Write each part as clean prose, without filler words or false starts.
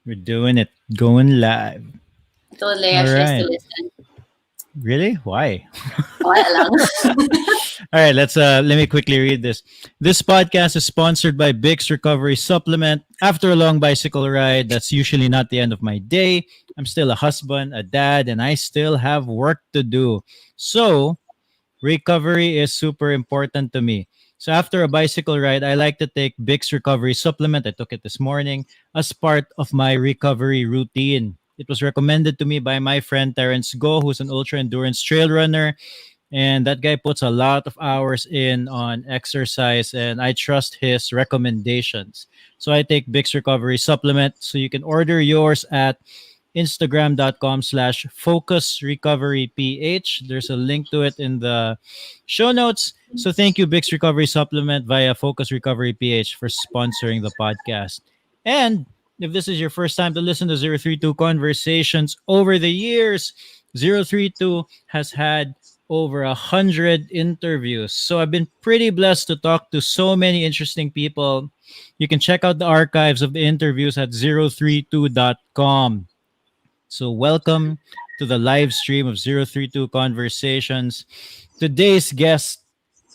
We're doing it. Going live. I told Leia All she has to right. listen. Really? Why? Wala lang. All right, let me quickly read this. This podcast is sponsored by Bix Recovery Supplement. After a long bicycle ride, that's usually not the end of my day. I'm still a husband, a dad, and I still have work to do. So, recovery is super important to me. So after a bicycle ride, I like to take Bix Recovery Supplement. I took it this morning as part of my recovery routine. It was recommended to me by my friend Terrence Go, who's an ultra endurance trail runner. And that guy puts a lot of hours in on exercise, and I trust his recommendations. So I take Bix Recovery Supplement. So you can order yours at instagram.com/focus recovery ph. There's a link to it in the show notes. So thank you, Bix Recovery Supplement via Focus Recovery PH for sponsoring the podcast. And if this is your first time to listen to 032 Conversations over the years, 032 has had over 100 interviews. So I've been pretty blessed to talk to so many interesting people. You can check out the archives of the interviews at 032.com. So, welcome to the live stream of 032 Conversations. Today's guest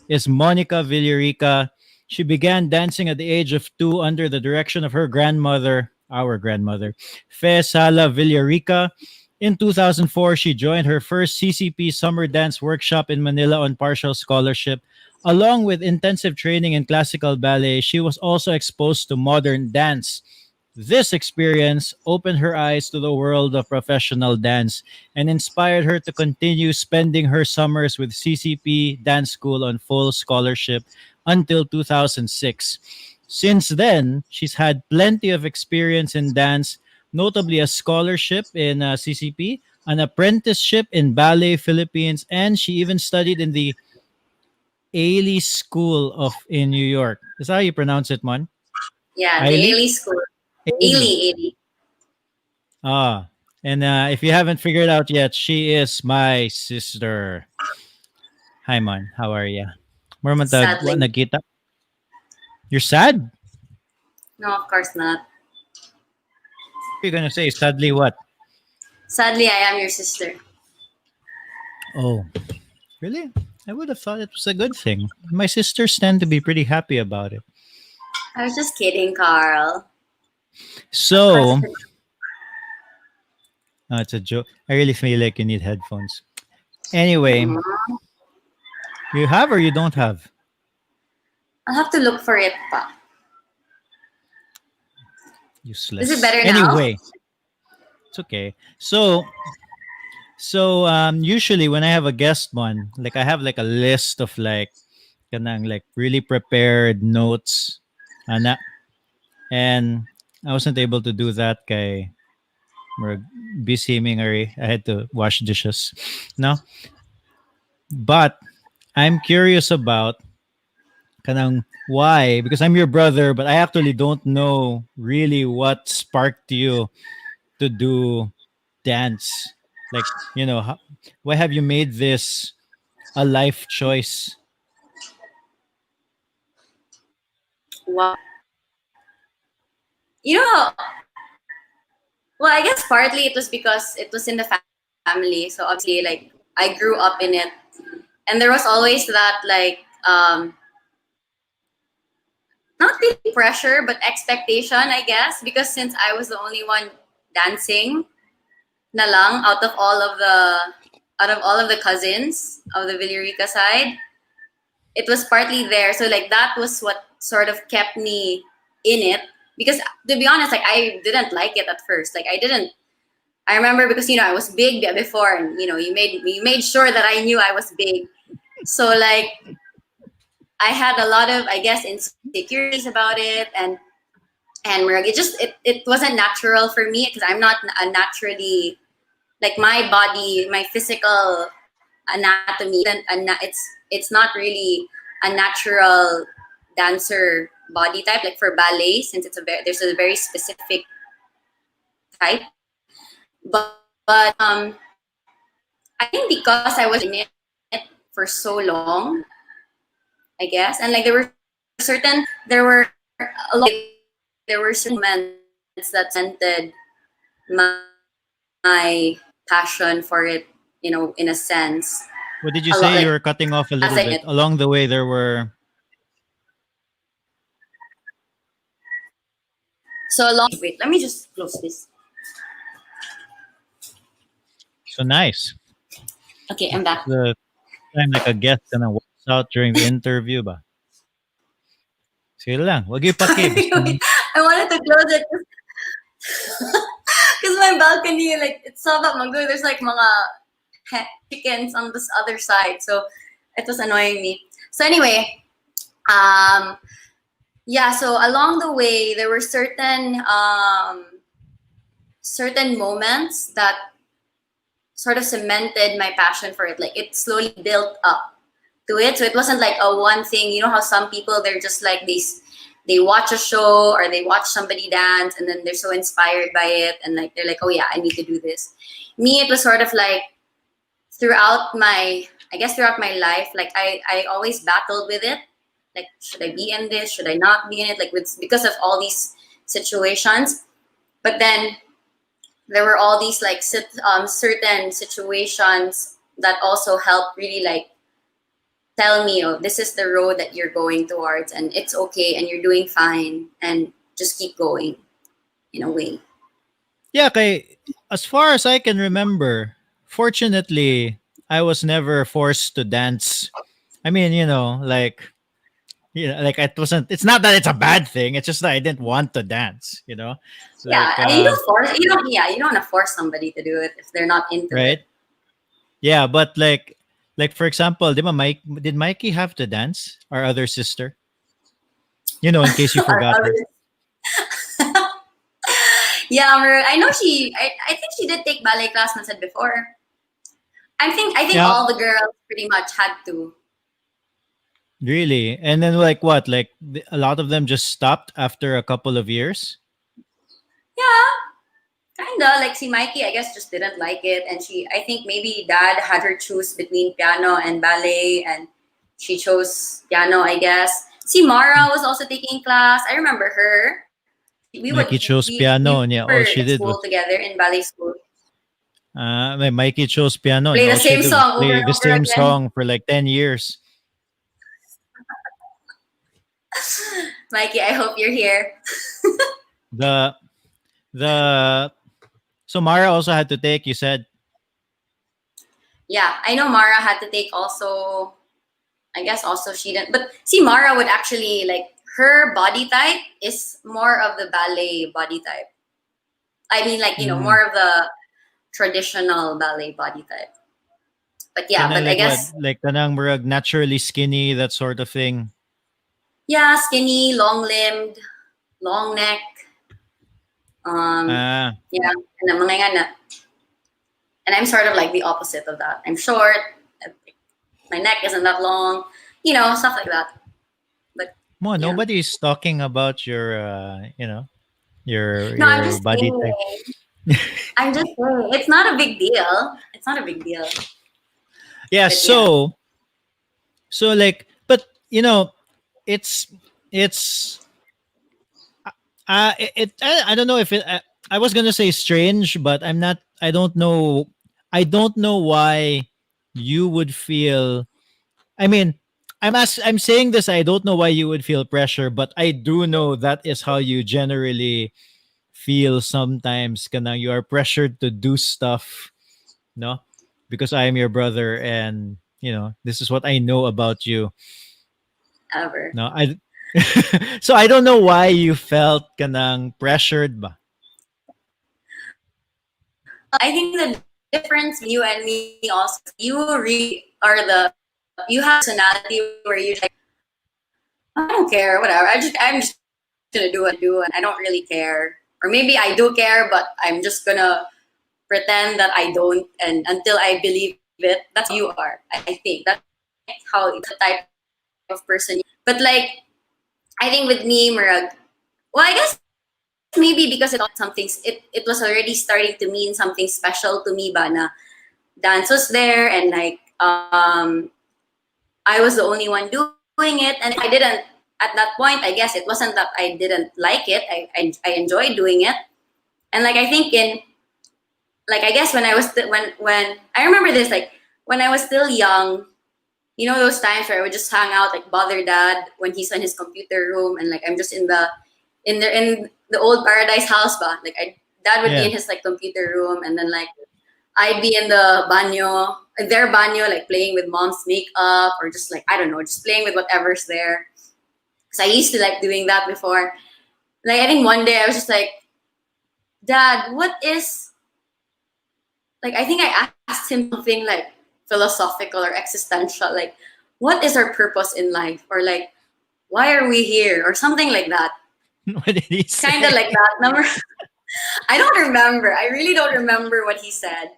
is Monica Villarica. She began dancing at the age of 2 under the direction of her grandmother, our grandmother, Sala Villarica. In 2004, she joined her first CCP Summer Dance Workshop in Manila on partial scholarship. Along with intensive training in classical ballet, she was also exposed to modern dance. This experience opened her eyes to the world of professional dance and inspired her to continue spending her summers with CCP Dance School on full scholarship until 2006. Since then, she's had plenty of experience in dance, notably a scholarship in CCP, an apprenticeship in Ballet Philippines, and she even studied in the Ailey School of in New York. Is that how you pronounce it, Mon? Yeah, the Ailey? Ailey School. Ailey. Ailey. Ah, and if you haven't figured out yet, she is my sister. Hi, man. How are you? Marmatag, what Sadly. nagkita? You're sad? No, of course not. What are you gonna say? Sadly, what? Sadly, I am your sister. Oh, really? I would have thought it was a good thing. My sisters tend to be pretty happy about it. I was just kidding, Carl. Of course, So, it's a joke. I really feel like you need headphones. Anyway, you have or you don't have? I'll have to look for it pa. Is it Useless. better now? Anyway, it's okay. So usually when I have a guest one, like I have like a list of like kanang like really prepared notes ana and I wasn't able to do that kay murag busy mingari. I had to wash dishes. No. But I'm curious about kanang why because I'm your brother but I actually don't know really what sparked you to do dance. Like, why have you made this a life choice? Wow. You know, well, I guess partly it was because it was in the family. So obviously, like, I grew up in it. And there was always that, like, not really pressure, but expectation, I guess. Because since I was the only one dancing na lang out of all of the cousins of the Villarica side, it was partly there. So like that was what sort of kept me in it. Because to be honest, like I didn't like it at first. Like I didn't. I remember because I was big before, and you made sure that I knew I was big. So like I had a lot of, I guess, insecurities about it, and Murag, it wasn't natural for me because I'm not a naturally, like my body, my physical anatomy isn't it's not really a natural dancer body type, like for ballet, since there's a very specific type. But I think because I was in it for so long, I guess, and like there were a lot, there were certain moments that cemented my passion for it, in a sense. What did you A lot, say? You like, were cutting off a as little I bit. it. Along the way, there were. So along, wait, let me just close this. So nice. Okay, I'm This is back. the time like a guest and walks out during the interview ba? Sige lang. Wag yung paki. Sorry, Basta wait. I wanted to close it because my balcony, like, it's so that mango. There's like mga chickens on this other side, so it was annoying me. So anyway, um, yeah. So along the way, there were certain moments that sort of cemented my passion for it. Like, it slowly built up to it. So it wasn't like a one thing. You know how some people, they're just like these. They watch a show or they watch somebody dance and then they're so inspired by it and like they're like, oh yeah, I need to do this. Me, it was sort of like throughout my life, like I always battled with it. Like, should I be in this? Should I not be in it? Like, because of all these situations. But then there were all these like certain situations that also helped really like tell me, oh, this is the road that you're going towards, and it's okay, and you're doing fine, and just keep going, in a way. yeah, as far as I can remember, fortunately, I was never forced to dance. I mean, like it wasn't. It's not that it's a bad thing. It's just that I didn't want to dance. Yeah, Like and you don't want to force somebody to do it if they're not into it. right? Yeah, but like for example, did Mikey have to dance? Our other sister, in case you Our forgot her. others. Yeah, I know I think she did take ballet class once said before. I think Yeah, all the girls pretty much had to. really. And then like what? Like a lot of them just stopped after a couple of years. Yeah, kinda. Like, see, Mikey, I guess, just didn't like it, and I think maybe dad had her choose between piano and ballet, and she chose piano, I guess. See, Mara was also taking class. I remember her. Mikey chose We piano, and yeah, were all at she did school was together in ballet school. Mikey chose piano, and Play the all she same did was song over play and the over same again. song for like 10 years. Mikey, I hope you're here. The the so Mara also had to take. You said Yeah, I know Mara had to take also. I guess also she didn't. But see, Mara would actually, like, her body type is more of the ballet body type. I mean, like, mm, more of the traditional ballet body type. But yeah, kana but I like what? guess, Like kanang murag naturally skinny, that sort of thing. yeah, skinny, long limbed, long neck. Um, Ah, yeah, and ang mga nga and I'm sort of like the opposite of that. I'm short. My neck isn't that long. Stuff like that. But mo yeah, nobody's talking about your no, I'm your just body type. saying. I'm just saying. It's not a big deal. It's not a big deal. Yeah, But yeah. so like, but it's it's I don't know if I was gonna say strange, but I'm not. I don't know. I don't know why you would feel. I mean, I'm saying this. I don't know why you would feel pressure, but I do know that is how you generally feel sometimes. Kana you are pressured to do stuff, no, because I am your brother, and this is what I know about you. Ever. No, I. So I don't know why you felt kanang pressured ba. I think the difference between you and me also, you really you have a personality where you're like, I don't care, whatever. I'm just gonna do what I do, and I don't really care. Or maybe I do care, but I'm just gonna pretend that I don't, and until I believe it. That's how you are. I think that's how the type of person. But like, I think with me, Murag, well, I guess maybe because it was already starting to mean something special to me, ba na dance was there, and like, I was the only one doing it, and I didn't. at that point, I guess it wasn't that I didn't like it. I enjoyed doing it. And like, I think in, like, I guess when I was, when I remember this, like when I was still young, you know, those times where I would just hang out, like bother dad when he's in his computer room, and like I'm just in the old paradise house, ba? Like dad would be in Yeah. his like computer room, and then like I'd be in the banyo, their banyo, like playing with mom's makeup, or just like, I don't know, just playing with whatever's there. Because I used to like doing that before. Like I think one day I was just like, Dad, what is, like, I think I asked him something like philosophical or existential, like, what is our purpose in life? Or like, why are we here? Or something like that. What did he Kind of say? like that. Number, I don't remember. I really don't remember what he said.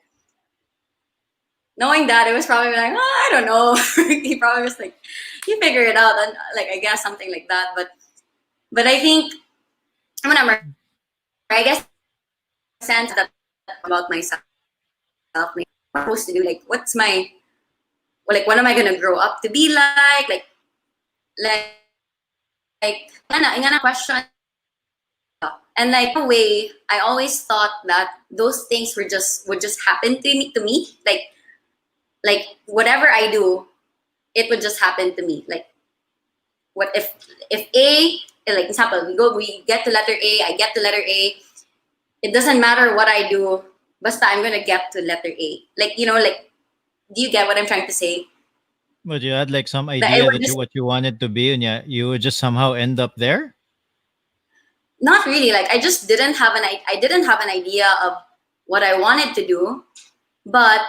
Knowing that, it was probably like, oh, I don't know. He probably was like, you figure it out, and like I guess something like that. But I think I remember. I guess sense that about myself. Like, what am I supposed to do? Like, what's my, well, like, what am I gonna grow up to be like? Like, ingana question. And like, in a way, I always thought that those things were just would just happen to me. Like whatever I do, it would just happen to me. Like, what if A, like example, we get to letter A, I get to letter A. It doesn't matter what I do, basta I'm gonna get to letter A. Like, you know, like, do you get what I'm trying to say? But you had like some That it idea would that you just, what you wanted to be, and yeah, you would just somehow end up there. not really, like, I didn't have an idea of what I wanted to do, but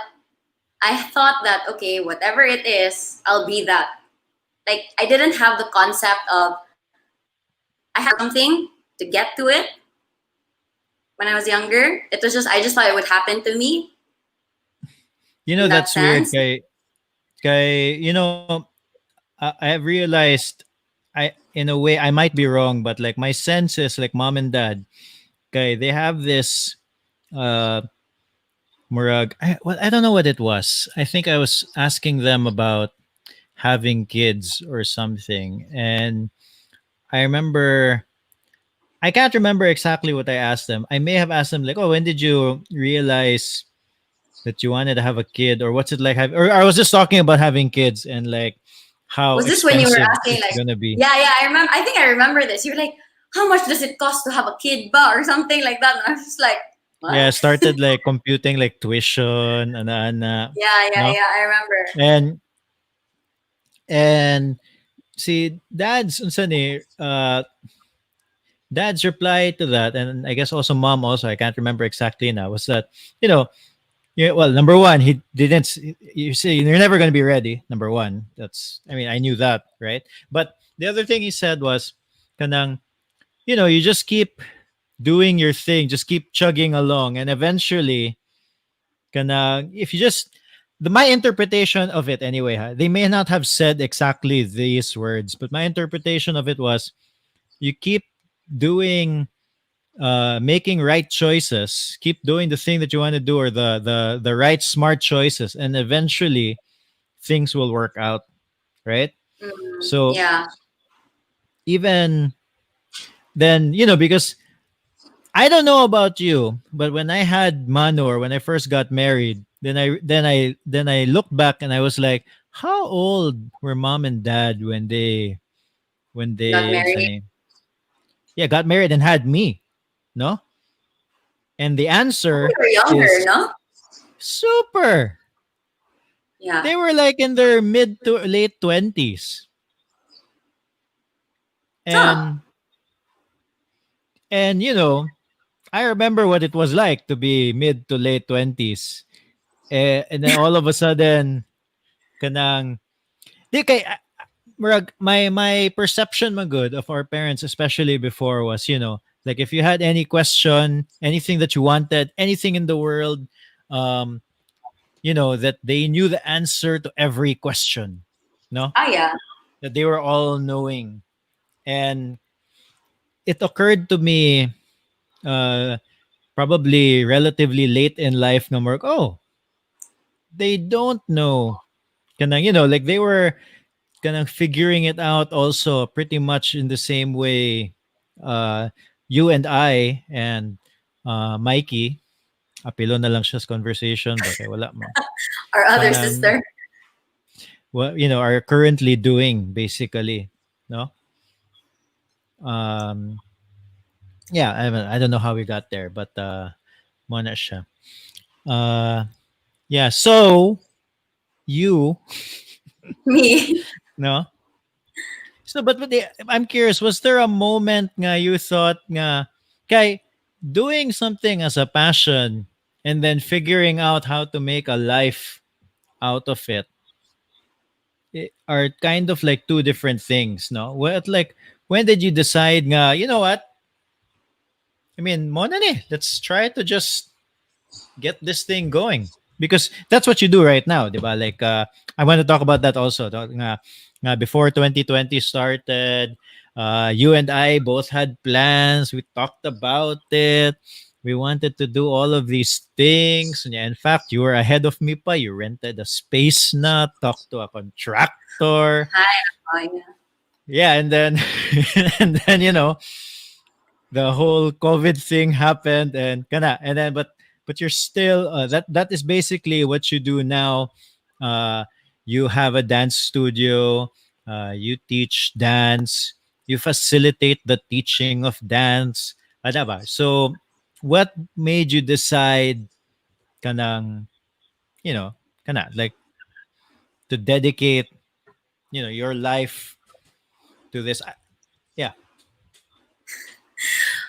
I thought that, okay, whatever it is, I'll be that. Like, I didn't have the concept of I have something to get to it when I was younger. It was just, I just thought it would happen to me You know in that that's weird, sense. guy. You know, I have realized, I in a way I might be wrong, but like my sense is like mom and dad, okay, they have this uh murag. Well, I don't know what it was. I think I was asking them about having kids or something, and I remember I can't remember exactly what I asked them. I may have asked them like, "Oh, when did you realize that you wanted to have a kid, or what's it like have?" Or I was just talking about having kids and like how Was this when you were expensive asking, it's like, gonna be. yeah, yeah, I remember, I think I remember this. You're like, how much does it cost to have a kid ba? Or something like that. And I was just like, Yeah, I what? started like computing like tuition, ana, Yeah, yeah, no, yeah, I remember. and and see dad's reply to that, and I guess also mom also, I can't remember exactly now, was that, you know, yeah, well, number one, he didn't. You see, you're never going to be ready. Number one, that's. I mean, I knew that, right? But the other thing he said was, "Kanang, you know, you just keep doing your thing, just keep chugging along, and eventually, kanang, if you just." My interpretation of it, anyway, they may not have said exactly these words, but my interpretation of it was, you keep doing making right choices, keep doing the thing that you want to do, or the right smart choices, and eventually things will work out, right? So Yeah. even then, you know, because I don't know about you, but when I had Manu, or when I first got married, then I looked back and I was like, how old were mom and dad when Got they married. yeah, got married and had me, no? And the Oh, you answer were younger, is no? super. Yeah. They were like in their mid to late 20s. Huh. And you know, I remember what it was like to be mid to late 20s. And then all of a sudden, kanang di kay murag, my perception good of our parents, especially before, was, you know, like if you had any question, anything that you wanted, anything in the world, um you know, that they knew the answer to every question, no, Oh, yeah. that they were all knowing. And it occurred to me, uh probably relatively late in life, no more, oh, they don't know, kanang, you know, like they were, kind of figuring it out also pretty much in the same way uh, you and I and Mikey, apilo na lang siya sa conversation ba kay wala mo. Our other Kanang sister. what are currently doing basically, no? Um yeah, I don't know how we got there, but mo na siya. Uh yeah, so you, Me. no? So I'm curious, was there a moment nga you thought nga kay doing something as a passion and then figuring out how to make a life out of it are kind of like two different things, no? What like when did you decide nga, you know what? I mean, mo na ni, let's try to just get this thing going because that's what you do right now, diba? Like I want to talk about that also. Nga before 2020 started, you and I both had plans. We talked about it. We wanted to do all of these things. Yeah, in fact, you were ahead of me pa. You rented a space na, talked to a contractor. Hi. Oh, yeah. Yeah, and then and then the whole COVID thing happened and kana and then but you're still that is basically what you do now. Uh, you have a dance studio. You teach dance. You facilitate the teaching of dance. Ano ba? So, what made you decide kanang kana like to dedicate your life to this? Yeah.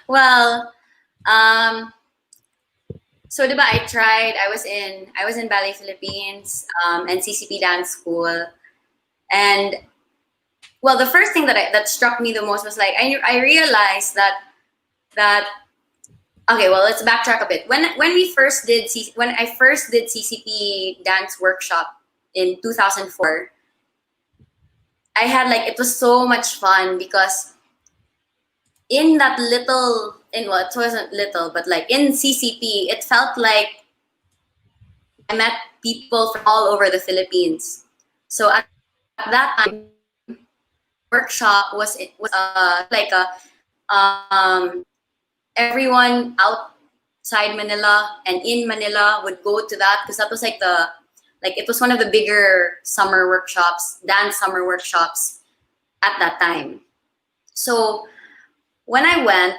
Well, um, so diba I tried. I was in Ballet Philippines and CCP Dance School, and well, the first thing that struck me the most was like I realized that okay. Well, let's backtrack a bit. When I first did CCP Dance Workshop in 2004, I had like it was so much fun because in that little in well it wasn't little but like in CCP it felt like I met people from all over the Philippines. So at that time workshop was like a everyone outside Manila and in Manila would go to that because that was like it was one of the bigger summer workshops, dance summer workshops at that time. So when I went,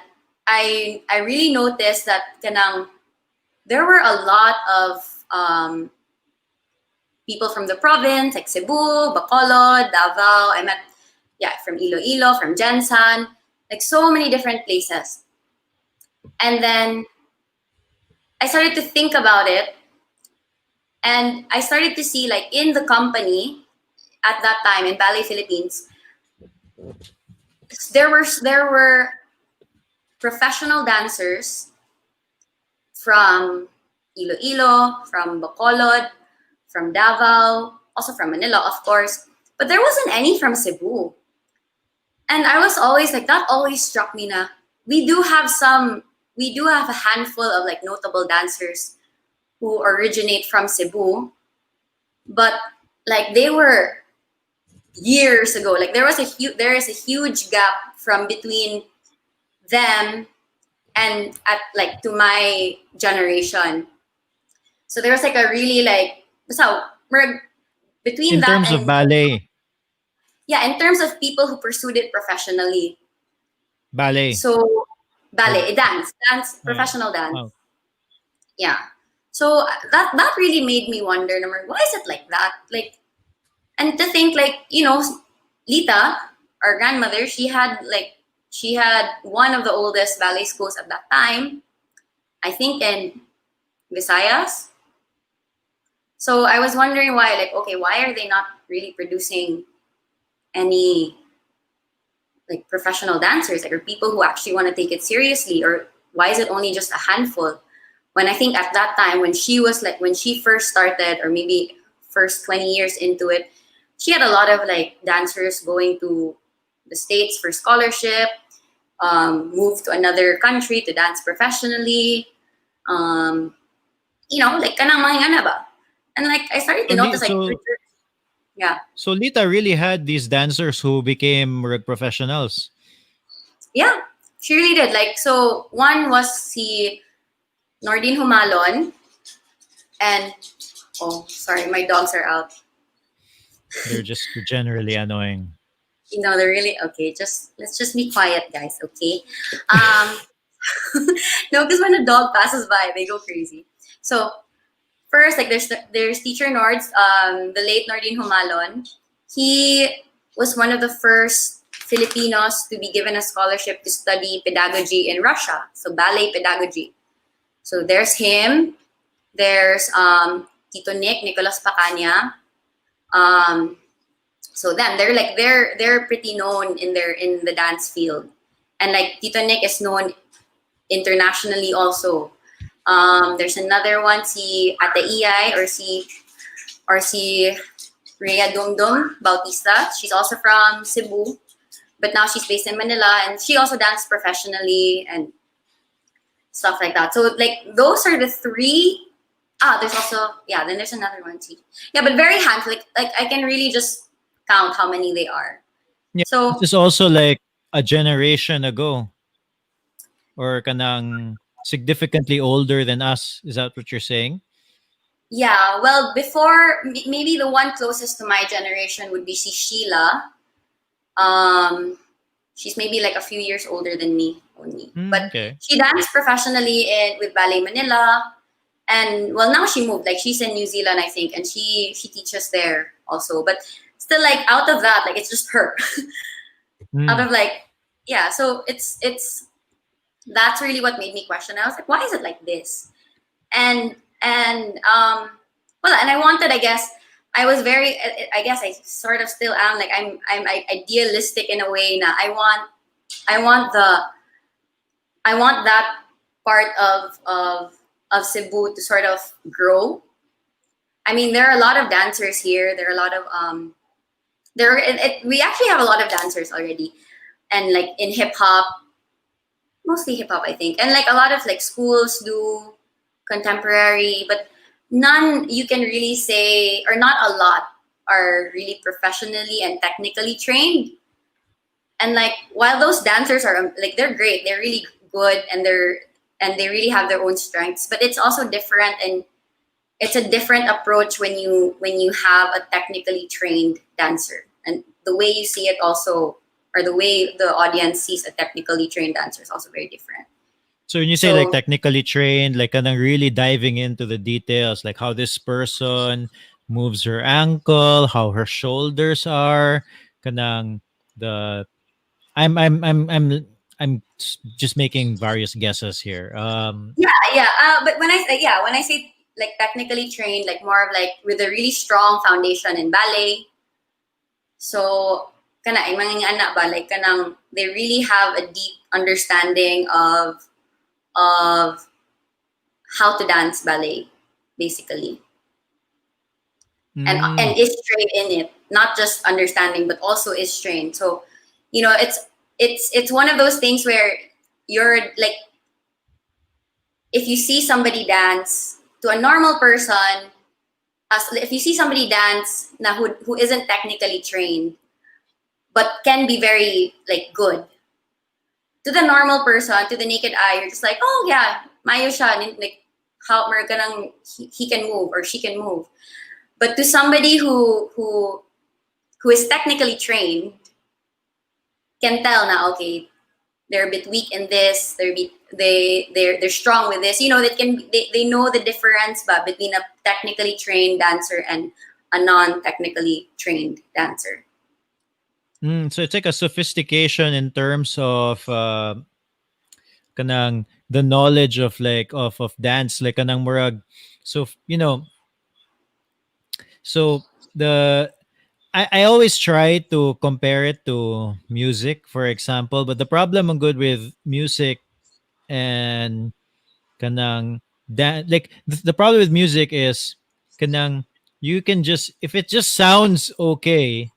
I really noticed that kanang there were a lot of people from the province, like Cebu, Bacolod, Davao. I met from Iloilo, from Jensan, like so many different places. And then I started to think about it, and I started to see like in the company at that time in Ballet Philippines, there were professional dancers from Iloilo, from Bacolod, from Davao, also from Manila, of course. But there wasn't any from Cebu. And I was always like, that always struck me na we do have a handful of like notable dancers who originate from Cebu, but like they were years ago. Like there is a huge gap from between them and at like to my generation. So there was like a really like so between In that terms of and ballet, yeah, in terms of people who pursued it professionally. ballet So or ballet, dance, uh, professional dance. oh, Yeah. So that really made me wonder, number why is it like that? Like, and to think like, Lita, our grandmother, she had one of the oldest ballet schools at that time, I think in Visayas. So I was wondering why, like, okay, why are they not really producing any like professional dancers, like, or people who actually want to take it seriously, or why is it only just a handful? When I think at that time, when she first started, or maybe first 20 years into it, she had a lot of like dancers going to the States for scholarship, move to another country to dance professionally, like kanang mga ba. And like I started to so, notice like so Yeah. So Lita really had these dancers who became professionals. Yeah. She really did. Like, so one was si Nordine Humalon, and oh, sorry, my dogs are out. They're just generally annoying. They're really okay. Just let's just be quiet, guys. Okay. Um, no, because when a dog passes by, they go crazy. So first, like there's teacher Nords, the late Nordine Humalon. He was one of the first Filipinos to be given a scholarship to study pedagogy in Russia. So ballet pedagogy. So there's him. There's Tito Nicolas Pacania. Um, so them, they're pretty known in the dance field, and like Tito Nick is known internationally also. There's another one, si Ate Iay, or si Rhea Dumdum Bautista. She's also from Cebu, but now she's based in Manila, and she also danced professionally and stuff like that. So like those are the three. There's also, yeah. Then there's another one too. Yeah, but very handful. Like I can really just count how many they are. Yeah, this So is also like a generation ago, or kanang significantly older than us. Is that what you're saying? yeah, well, before maybe the one closest to my generation would be si Sheila. Um, she's maybe like a few years older than me only, but Okay. she danced professionally in with Ballet Manila, and well, now she moved. Like she's in New Zealand, I think, and she teaches there also. But still, like out of that, like it's just her. Out Mm. of like, yeah. So it's that's really what made me question. I was like, why is it like this? And well, and I wanted, I guess, I was very, I guess I sort of still am, like I'm idealistic in a way. Now I want I want that part of Cebu to sort of grow. I mean, there are a lot of dancers here. There are a lot of we actually have a lot of dancers already, and like in hip hop, mostly hip hop, I think, and like a lot of like schools do contemporary, but none you can really say, or not a lot are really professionally and technically trained. And like while those dancers are like they're great, they're really good, and they really have their own strengths, but it's also different, and it's a different approach when you have a technically trained dancer, and the way you see it also, or the way the audience sees a technically trained dancer is also very different. So when you say like So technically trained, like kanang really diving into the details, like how this person moves her ankle, how her shoulders are, kanang the I'm just making various guesses here. yeah, but when I say like technically trained, like more of like with a really strong foundation in ballet. So kana ay mga anak ba, like kanang they really have a deep understanding of how to dance ballet, basically, mm, and is trained in it, not just understanding, but also is trained. So it's one of those things where you're like, if you see somebody dance to a normal person, as if you see somebody dance na who isn't technically trained but can be very like good, to the normal person, to the naked eye, you're just like, oh yeah, mayo siya, like how American he can move or she can move. But to somebody who is technically trained, can tell na okay, they're a bit weak in this, they're strong with this. They know the difference ba between a technically trained dancer and a non-technically trained dancer. so it's like a sophistication in terms of kanang the knowledge of like of dance, like kanang murag. So so the I always try to compare it to music, for example. But the problem I'm good with music and kanang like the problem with music is kanang you can just, if it just sounds okay.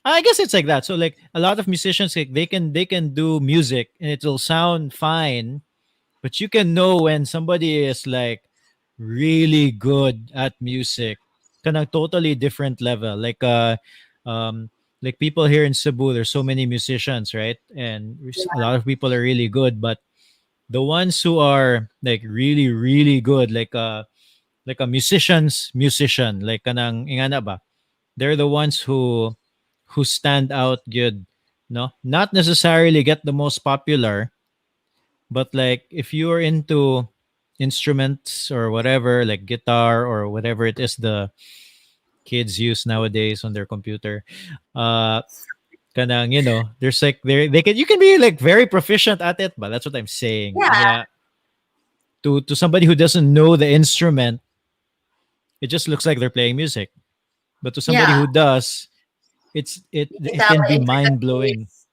I guess it's like that. So like a lot of musicians, like, they can do music and it will sound fine, but you can know when somebody is like really good at music. kanang totally different level. Um, like people here in Cebu, there's so many musicians, right? And a lot of people are really good, but the ones who are like really, really good, like a musician's musician, like kanang ingana ba? They're the ones who stand out good, no? Not necessarily get the most popular, but like if you are into instruments or whatever, like guitar or whatever it is the kids use nowadays on their computer, uh kanang, there's like they can you can be like very proficient at it, but that's what I'm saying. Yeah, Yeah, to somebody who doesn't know the instrument, it just looks like they're playing music. But to somebody yeah. who does, You can it tell can the be mind blowing. intricacies.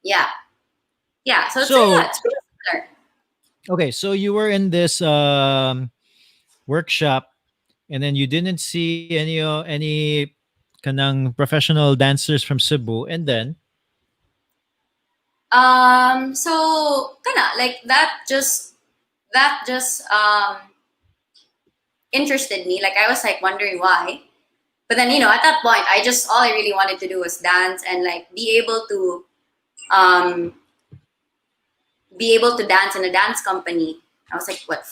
Yeah, yeah. So it's yeah, So it's pretty similar. okay, so you were in this workshop, and then you didn't see any kanang professional dancers from Cebu, and then So kinda like that just interested me. Like I was like wondering why. But then, at that point, all I really wanted to do was dance and like um be able to dance in a dance company. I was like what,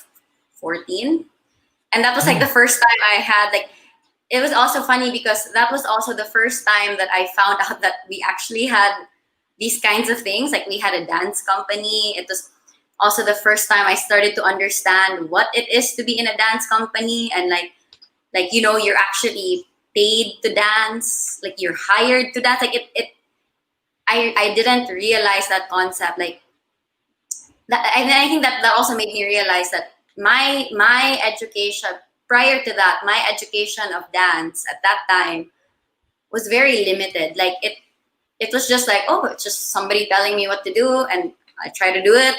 14? And that was like the mm, first time I had like it was also funny because that was also the first time that I found out that we actually had these kinds of things. Like we had a dance company. It was also the first time I started to understand what it is to be in a dance company and like you're actually paid to dance, like you're hired to dance. Like I didn't realize that concept. Like that, and I think that also made me realize that my education prior to that, my education of dance at that time was very limited. Like it was just like, oh, it's just somebody telling me what to do, and I try to do it,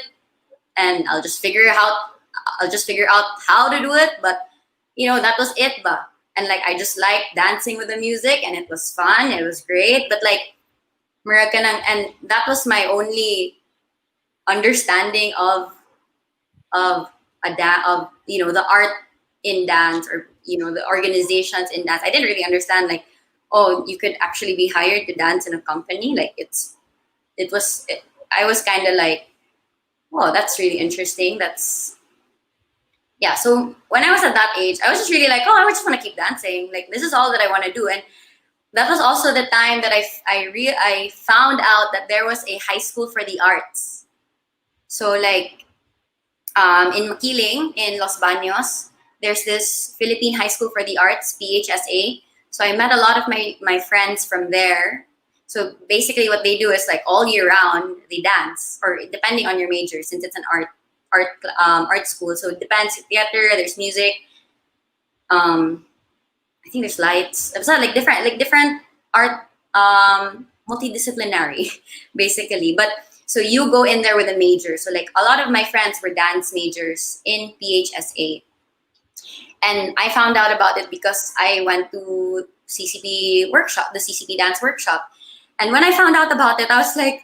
and I'll just figure out how to do it. But that was it. But and like I just liked dancing with the music, and it was fun. It was great. But like and that was my only understanding of of the art in dance, or the organizations in dance. I didn't really understand like, oh, you could actually be hired to dance in a company. Like I was kind of like, oh, that's really interesting. That's Yeah. So when I was at that age, I was just really like, oh, I just want to keep dancing. Like this is all that I want to do. And that was also the time that I found out that there was a high school for the arts. So like in Makiling, in Los Baños, there's this Philippine High School for the Arts, PHSA. So I met a lot of my friends from there. So basically, what they do is like all year round they dance, or depending on your major, since it's an art school. So it depends. Theater, there's music. Um, I think there's lights. It's not like different art, multidisciplinary, basically. But so you go in there with a major. So like a lot of my friends were dance majors in PHSA, and I found out about it because I went to CCP workshop, the CCP Dance Workshop, and when I found out about it, I was like,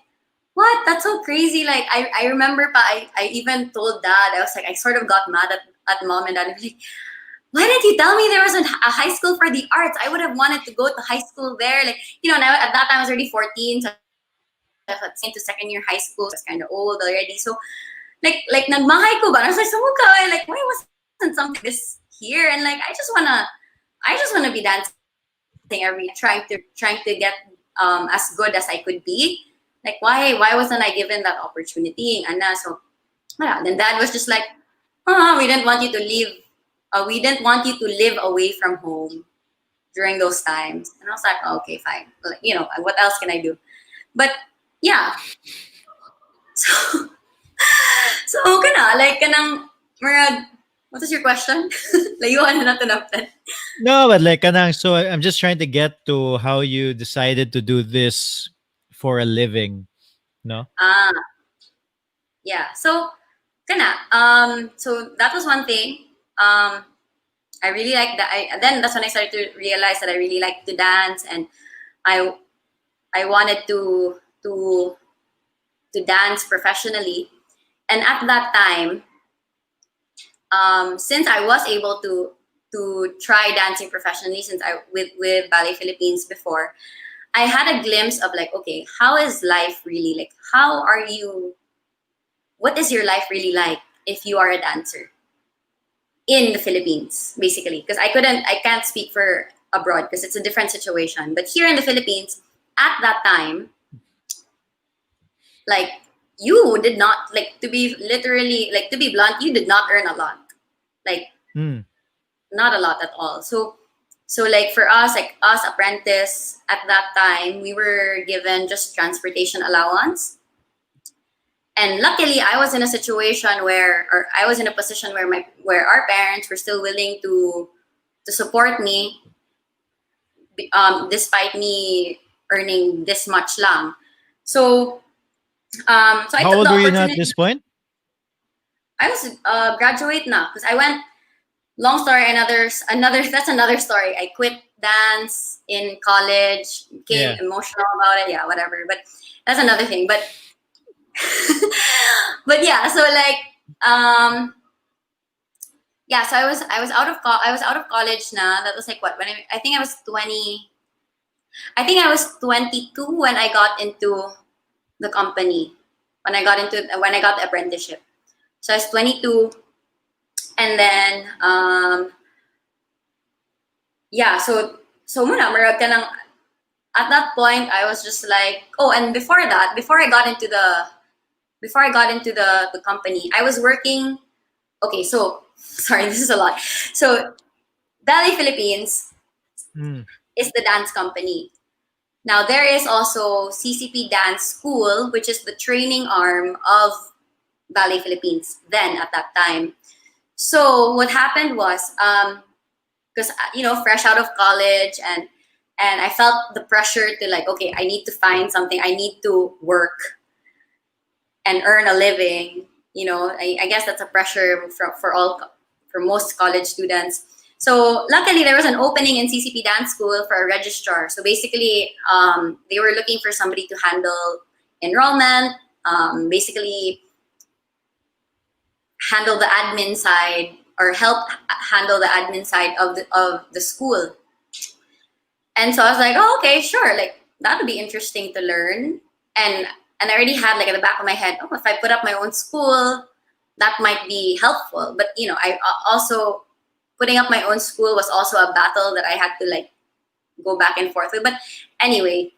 "What? That's so crazy!" Like I remember, I even told dad. I was like, I sort of got mad at mom and dad. I was like, why didn't you tell me there was a high school for the arts? I would have wanted to go to high school there. Like, now at that time I was already 14, so I was into second year high school. So I was kind of old already. So like nagmahay ko ba? And I was like, Samuka, like why wasn't something like this here? And like I just wanna be dancing every day, trying to get as good as I could be. Like why wasn't I given that opportunity? And so then dad was just like, we didn't want you to leave. We didn't want you to live away from home during those times. And I was like, oh, okay, fine. Like, what else can I do? But yeah. So, so like, Murad, what is your question? Layuan na natin natin. no, but like kanang, so I'm just trying to get to how you decided to do this for a living, no? Ah, yeah. So, so that was one thing. I really like that. Then that's when I started to realize that I really like to dance, and I I wanted to dance professionally. And at that time, since I was able to try dancing professionally, since I with Ballet Philippines before, I had a glimpse of like, okay, how is life really like? How are you? What is your life really like if you are a dancer in the Philippines, basically? Because I can't speak for abroad because it's a different situation. But here in the Philippines, at that time, like you did not like to be literally like to be blunt, you did not earn a lot, like Mm. not a lot at all. So like for us, like us apprentice at that time, we were given just transportation allowance. And luckily, I was in a situation where, or I was in a position where where our parents were still willing to support me, despite me earning this much lang. So, so I How took old the were you now at opportunity. this point? I was graduate now because I went. Long story, another that's another story. I quit dance in college, became Yeah. emotional about it. Yeah, whatever. But that's another thing. But but yeah, so like yeah, so I was out of college now. That was like what, when I think I was 20. I think I was 22 when I got into the company. When I got the apprenticeship. So I was 22, and then yeah, so muna marag ka ng, at that point I was just like, oh, and before that, before I got into the company, I was working. Okay, so sorry, this is a lot. So Ballet Philippines Mm. is the dance company. Now there is also CCP Dance School, which is the training arm of Ballet Philippines then at that time. So what happened was, because fresh out of college, and I felt the pressure to like, okay, I need to find something, I need to work and earn a living. I guess that's a pressure for most college students. So luckily there was an opening in CCP Dance School for a registrar. So basically, they were looking for somebody to handle enrollment, basically handle the admin side, or help handle the admin side of the school. And so I was like, oh, okay, sure. Like that would be interesting to learn. And I already had like at the back of my head, oh, if I put up my own school, that might be helpful. But I also, putting up my own school was also a battle that I had to like go back and forth with. But anyway,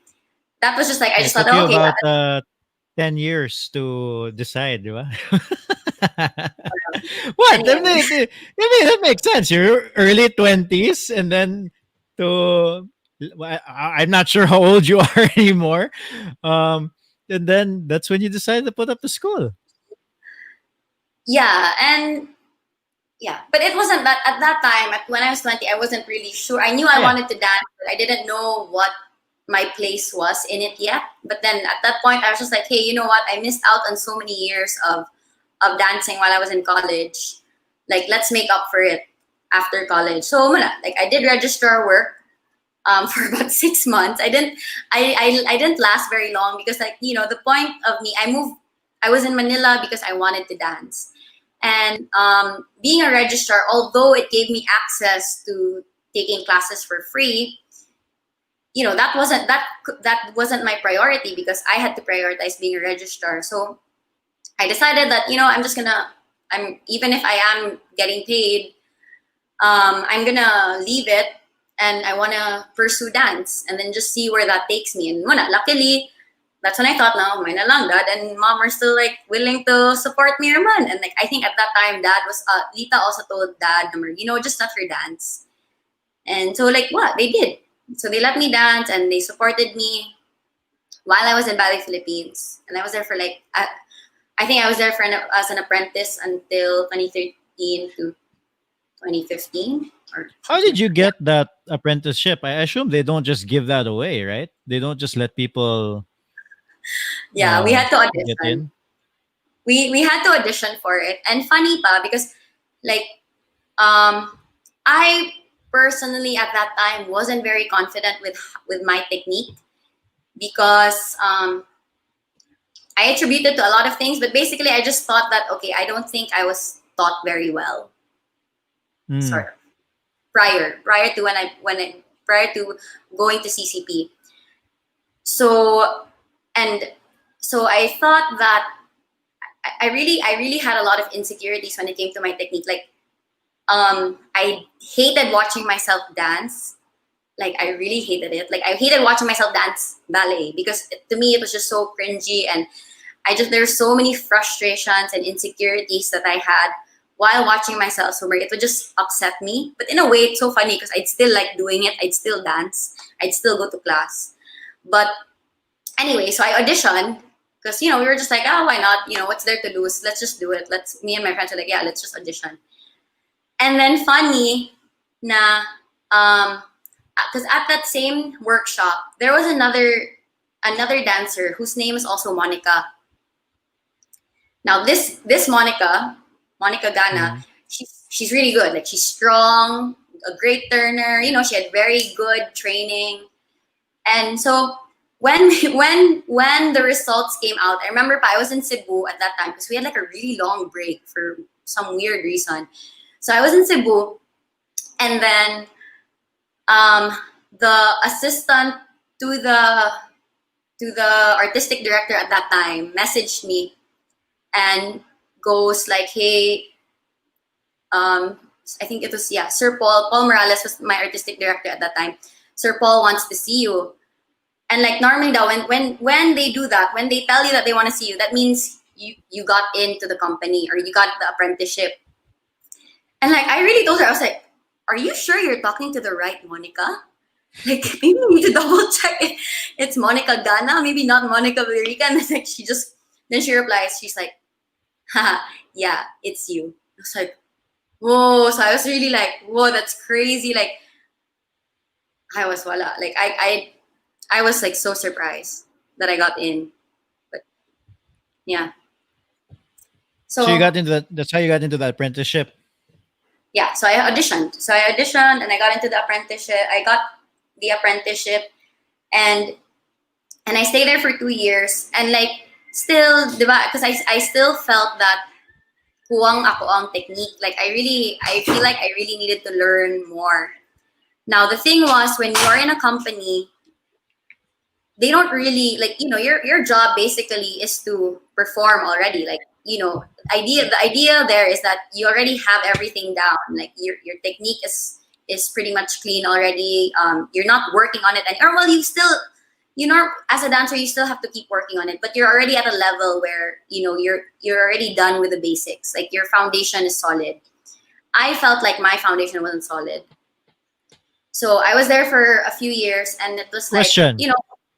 that was just like I Yeah, just it thought, took oh, you okay, about 10 years to decide, di ba? What? anyway. That makes sense. You're early 20s, and then I'm not sure how old you are anymore. Um, and then that's when you decided to put up the school. Yeah, and yeah, but it wasn't that at that time. When I was 20, I wasn't really sure. I knew I Yeah. wanted to dance, but I didn't know what my place was in it yet. But then at that point, I was just like, hey, you know what? I missed out on so many years of dancing while I was in college. Like, let's make up for it after college. So, like, I did registrar work for about 6 months. I didn't last very long because, like, the point of me, I was in Manila because I wanted to dance. And being a registrar, although it gave me access to taking classes for free, that wasn't my priority because I had to prioritize being a registrar. So I decided that I'm even if I am getting paid, I'm gonna leave it, and I wanna pursue dance and then just see where that takes me. And luckily, that's when I thought, now, may na lang, dad and mom are still like willing to support me, man. And like I think at that time, Lita also told dad, just let her dance. And so like what they did, so they let me dance and they supported me while I was in Ballet Philippines, and I was there for like I think I was there as an apprentice until 2013 to 2015 or How something did like you that. Yeah, get that apprenticeship? I assume they don't just give that away, right? They don't just let people yeah, we had to get audition. in. We had to audition for it, and funny pa because like I personally at that time wasn't very confident with my technique because I attributed to a lot of things, but basically I just thought that okay, I don't think I was taught very well, Mm. sort of. prior to prior to going to CCP. So and so I thought that I really had a lot of insecurities when it came to my technique. Like I hated watching myself dance. Like I really hated it. Like I hated watching myself dance ballet because to me it was just so cringy, and there's so many frustrations and insecurities that I had while watching myself swimmer. It would just upset me. But in a way, it's so funny because I'd still like doing it. I'd still dance. I'd still go to class. But anyway, so I auditioned because we were just like, oh, why not? What's there to lose? Let's just do it. Me and my friends were like, yeah, let's just audition. And then funny na because at that same workshop there was another dancer whose name is also Monica. Now this Monica Gana, Mhm. she's really good. Like she's strong, a great turner. She had very good training. And so when when the results came out, I remember I was in Cebu at that time because we had like a really long break for some weird reason. So I was in Cebu, and then the assistant to the artistic director at that time messaged me and goes like, hey, I think it was, yeah, Sir Paul Morales was my artistic director at that time. Sir Paul wants to see you. And like normally now when they do that, when they tell you that they want to see you, that means you got into the company or you got the apprenticeship. And like I really told her, I was like, are you sure you're talking to the right Monica? Like maybe you need to double check it. It's Monica Gana, maybe not Monica Villarica. And then like then she replies, she's like, haha, yeah, it's you. I was like, whoa. So I was really like, whoa, that's crazy. Like I was voila. Like I was like so surprised that I got in. But yeah. So you So got into that. That's how you got into the apprenticeship. yeah, so I auditioned. So I auditioned and I got into the apprenticeship. I got the apprenticeship, and I stayed there for 2 years. And like still, diba? Because I still felt that kuwang ako ang technique. Like I feel like I really needed to learn more. Now the thing was, when you are in a company, they don't really like, your job basically is to perform already. Like, the idea there is that you already have everything down. Like your technique is pretty much clean already. You're not working on it, and or well, you still, as a dancer, you still have to keep working on it, but you're already at a level where you're already done with the basics. Like your foundation is solid. I felt like my foundation wasn't solid, so I was there for a few years, and it was like, Question: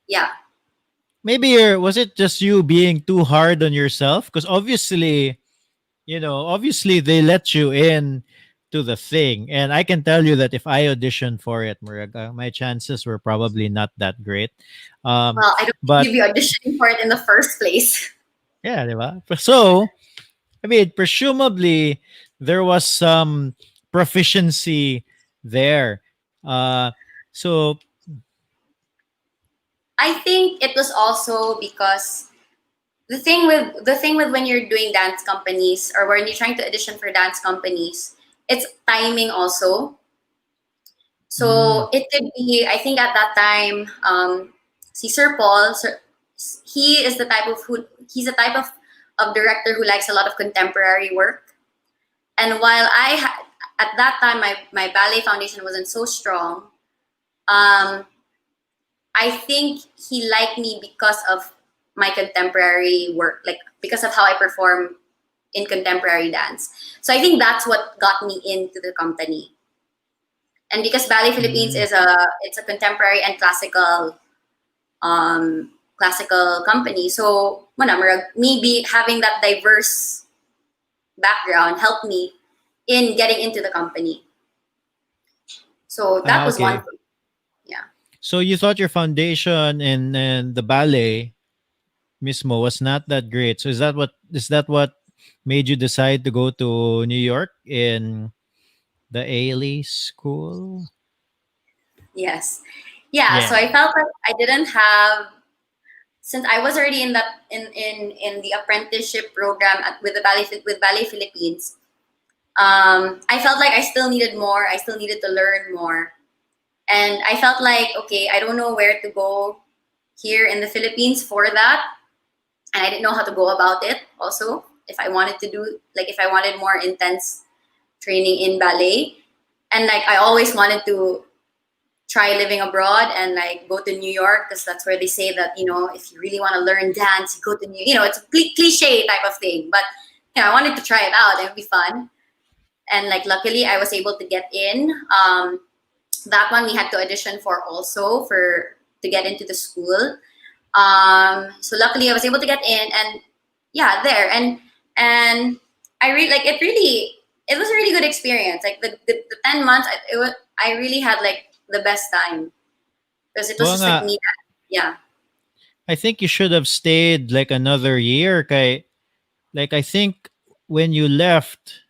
yeah. maybe was it just you being too hard on yourself? Because obviously they let you in to the thing, and I can tell you that if I auditioned for it, Muraga, my chances were probably not that great. Well, I don't think But you'd be auditioning for it in the first place. yeah, diba? So I mean, presumably there was some proficiency there. Uh, so I think it was also because the thing with when you're doing dance companies or when you're trying to audition for dance companies, it's timing also. mm, So it could be, I think at that time, si Sir Paul, he is the type of he's a type of director who likes a lot of contemporary work. And while at that time my ballet foundation wasn't so strong, um, I think he liked me because of my contemporary work, like because of how I perform in contemporary dance. So I think that's what got me into the company. And because Ballet Philippines mm, it's a contemporary and classical company. So me having that diverse background helped me in getting into the company. So that was one okay. thing. Yeah. So you thought your foundation in the ballet mismo was not that great. So is that what made you decide to go to New York in the Ailey School? Yes. Yeah. So Yeah. I felt like I didn't have, since I was already in that in the apprenticeship program with Ballet Philippines. I felt like I still needed more. I still needed to learn more. And I felt like, okay, I don't know where to go here in the Philippines for that. And I didn't know how to go about it also. If I wanted to do, like, if I wanted more intense training in ballet. And like, I always wanted to try living abroad and like go to New York because that's where they say that, if you really want to learn dance, you go to it's a cliche type of thing. But, I wanted to try it out. It would be fun. And like, luckily, I was able to get in. That one we had to audition for also to get into the school. So luckily I was able to get in, and yeah, there. And I really like it. Really, it was a really good experience. Like the 10 months, I really had like the best time because it was Oo just nga, like me. Yeah. I think you should have stayed like another year kay like I think when you left,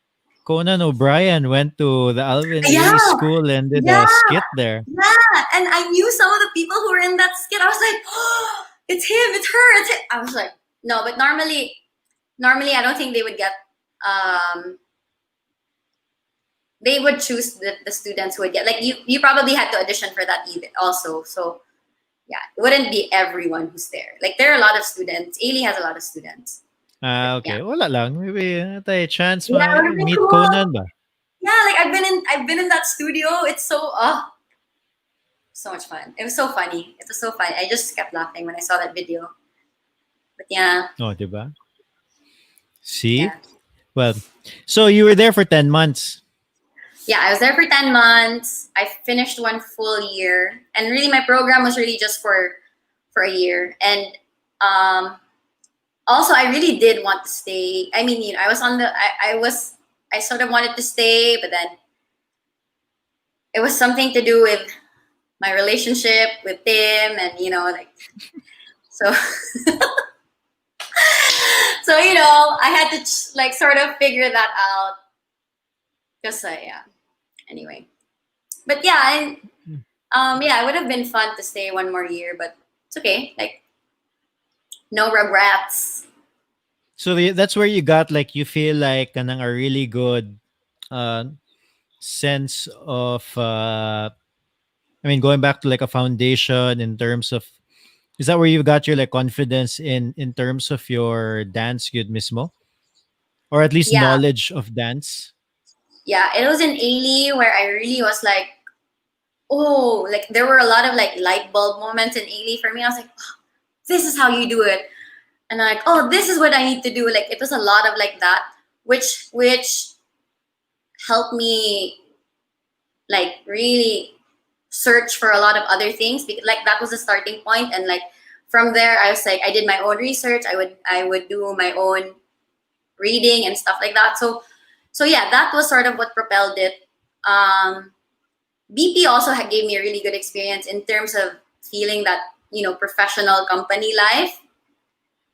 Conan O'Brien went to the Alvin Yeah. Ailey School and did Yeah. a skit there. Yeah. And I knew some of the people who were in that skit. I was like, oh, it's him, it's her, it's him. I was like, no, but normally I don't think they would get um they would choose the students who would get like you probably had to audition for that even also. So yeah, it wouldn't be everyone who's there. Like there are a lot of students. Ailey has a lot of students. But Ah, yeah. okay. Wala lang. Maybe tayo chance Yeah, it would have been meet cool. Conan ba? Yeah, like I've been in that studio. It's so much fun. It was so funny. It was so funny. I just kept laughing when I saw that video. But yeah, Oh, 'di ba? See? yeah. Well, so you were there for 10 months. Yeah, I was there for 10 months. I finished one full year. And really my program was really just for a year. And also I really did want to stay. I mean, I was on the I sort of wanted to stay, but then it was something to do with my relationship with Tim, and like so so I had to like sort of figure that out because yeah, anyway. But yeah, and yeah, it would have been fun to stay one more year, but it's okay. Like no regrets. So that's where you got like you feel like kanang a really good uh sense of I mean going back to like a foundation in terms of is that where you got your like confidence in terms of your dance good mismo? Or at least Yeah, knowledge of dance? yeah. It was in Ailey where I really was like, oh, like there were a lot of like light bulb moments in Ailey for me. I was like, oh, this is how you do it, and I'm like, oh, this is what I need to do. Like it was a lot of like that, which helped me like really search for a lot of other things because like that was the starting point. And like from there I was like I did my own research. I would do my own reading and stuff like that. So yeah, that was sort of what propelled it. BP also gave me a really good experience in terms of feeling that professional company life,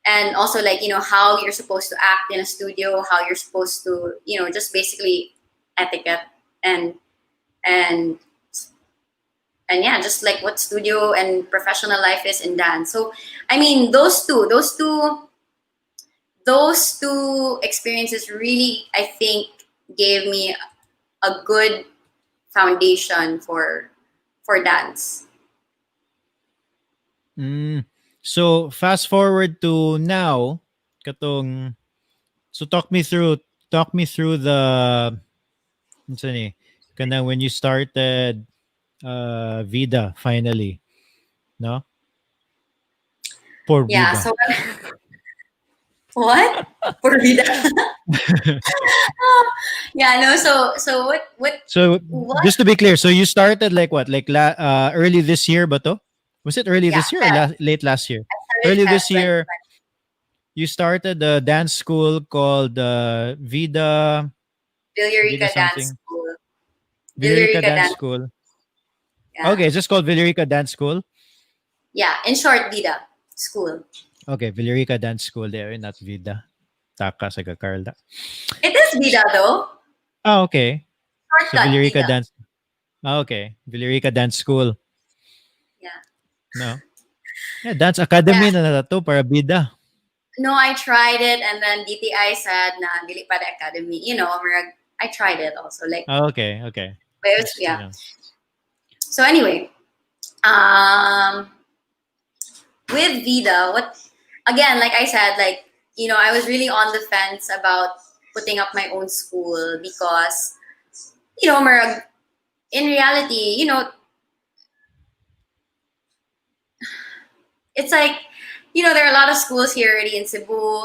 and also like how you're supposed to act in a studio, how you're supposed to just basically etiquette and and and yeah, just like what studio and professional life is in dance. So I mean those two experiences really, I think, gave me a good foundation for dance. Mm. So fast forward to now, katong so talk me through the unsa ni kana when you started Vida finally, no? Por Yeah. Vida. So what? For vida? Yeah. No. So So what? just to be clear, so you started like what? Like early this year ba to? Was it early Yeah. this year or Feb. late last year? Started Early Feb this 20. year, you started a dance school called Vida Villarica Dance something. School. Villarica Villarica Dance Dance. School. Yeah. Okay, it's just called Villarica Dance School. Yeah. In short, vida school. Okay, Villarica Dance School there, not Vida. Taka sa Carla. It is vida though. Ah, okay. So Shortcut Villarica vida. Dance. Ah, okay. Villarica Dance School. Yeah. No. Yeah, Dance Yeah. Academy na to para bida. No, I tried it, and then DTI said, "Na dili pa the academy." I tried it also. Like, Oh, okay, okay. but it was, Just yeah. So anyway, um, with Vida, what again? Like I said, like I was really on the fence about putting up my own school because Marag, in reality, it's like there are a lot of schools here already in Cebu,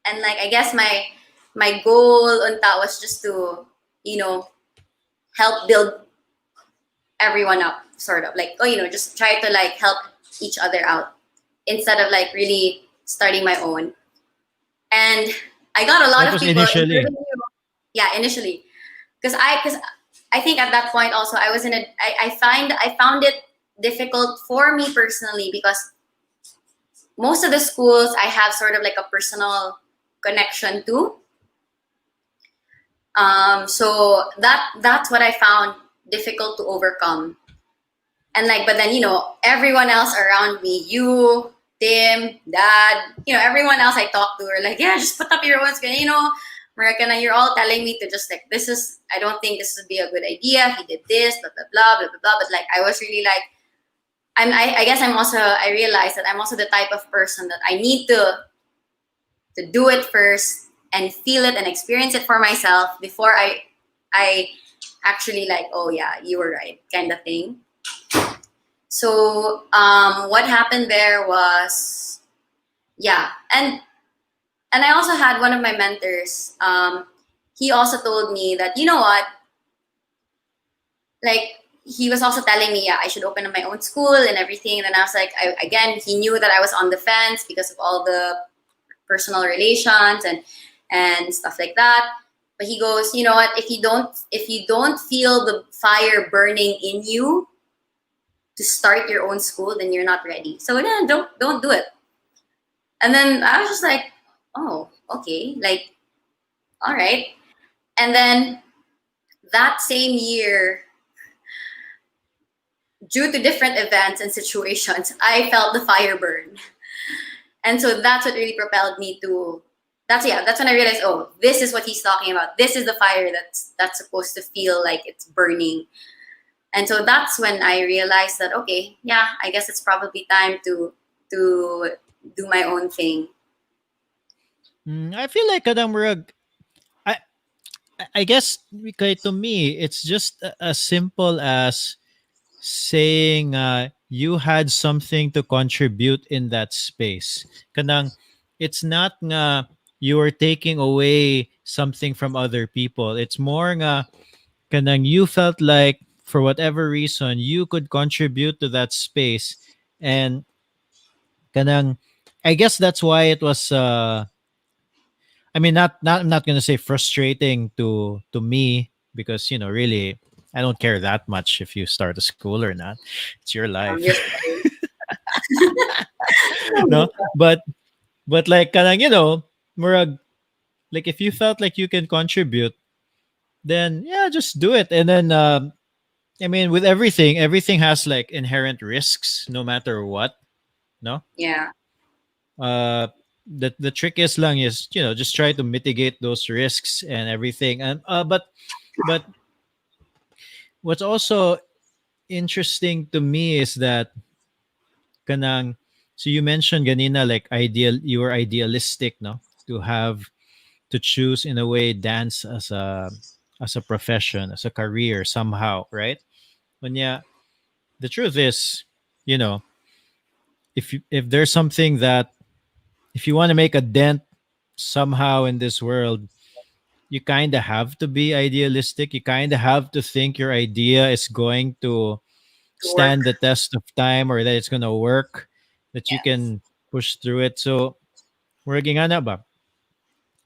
and like I guess my goal on that was just to you know help build everyone up, sort of like just try to like help each other out instead of like really starting my own. And I got a lot that of was people, initially. including you. Yeah, initially, because I think at that point also I was in a I found it difficult for me personally because most of the schools I have sort of like a personal connection to. So that's what I found difficult to overcome. And like, but then everyone else around me, you, Tim, Dad, everyone else I talked to were like, yeah, just put up your own school. America, you're all telling me to just like, this is, I don't think this would be a good idea. He did this, blah blah blah blah blah blah. But like, I was really like, I guess I realized that I'm also the type of person that I need to do it first and feel it and experience it for myself before I actually like, oh yeah, you were right, kind of thing. So what happened there was, yeah, and I also had one of my mentors. He also told me that what, like he was also telling me, yeah, I should open up my own school and everything. And then I was like, again, he knew that I was on the fence because of all the personal relations and stuff like that. But he goes, you know what? If you don't feel the fire burning in you to start your own school, then you're not ready. So then don't do it. And then I was just like, oh, okay, like, all right. And then that same year, due to different events and situations, I felt the fire burn. And so that's what really propelled me to that's when I realized, oh, this is what he's talking about. This is the fire that's supposed to feel like it's burning. And so that's when I realized that, okay, yeah, I guess it's probably time to do my own thing. I feel like kadang murag, I I guess to me it's just as simple as saying you had something to contribute in that space. Kanang it's not nga you are taking away something from other people. It's more nga kanang you felt like for whatever reason you could contribute to that space, and kanang I guess that's why it was I mean, I'm not gonna say frustrating to me because really I don't care that much if you start a school or not. It's your life, Just no. But like kanang murag, like if you felt like you can contribute, then yeah, just do it. And then I mean, with everything has like inherent risks, no matter what. No, yeah. uh, the trick is lang is just try to mitigate those risks and everything. And but what's also interesting to me is that kanang so you mentioned ganina like you were idealistic, no, to have to choose in a way dance as a profession, as a career somehow, right? When yeah, the truth is, you know, if there's something that if you want to make a dent somehow in this world, you kind of have to be idealistic. You kind of have to think your idea is going to To work. stand the test of time or that it's going to work, that you Yes. can push through it. So, working on that ba?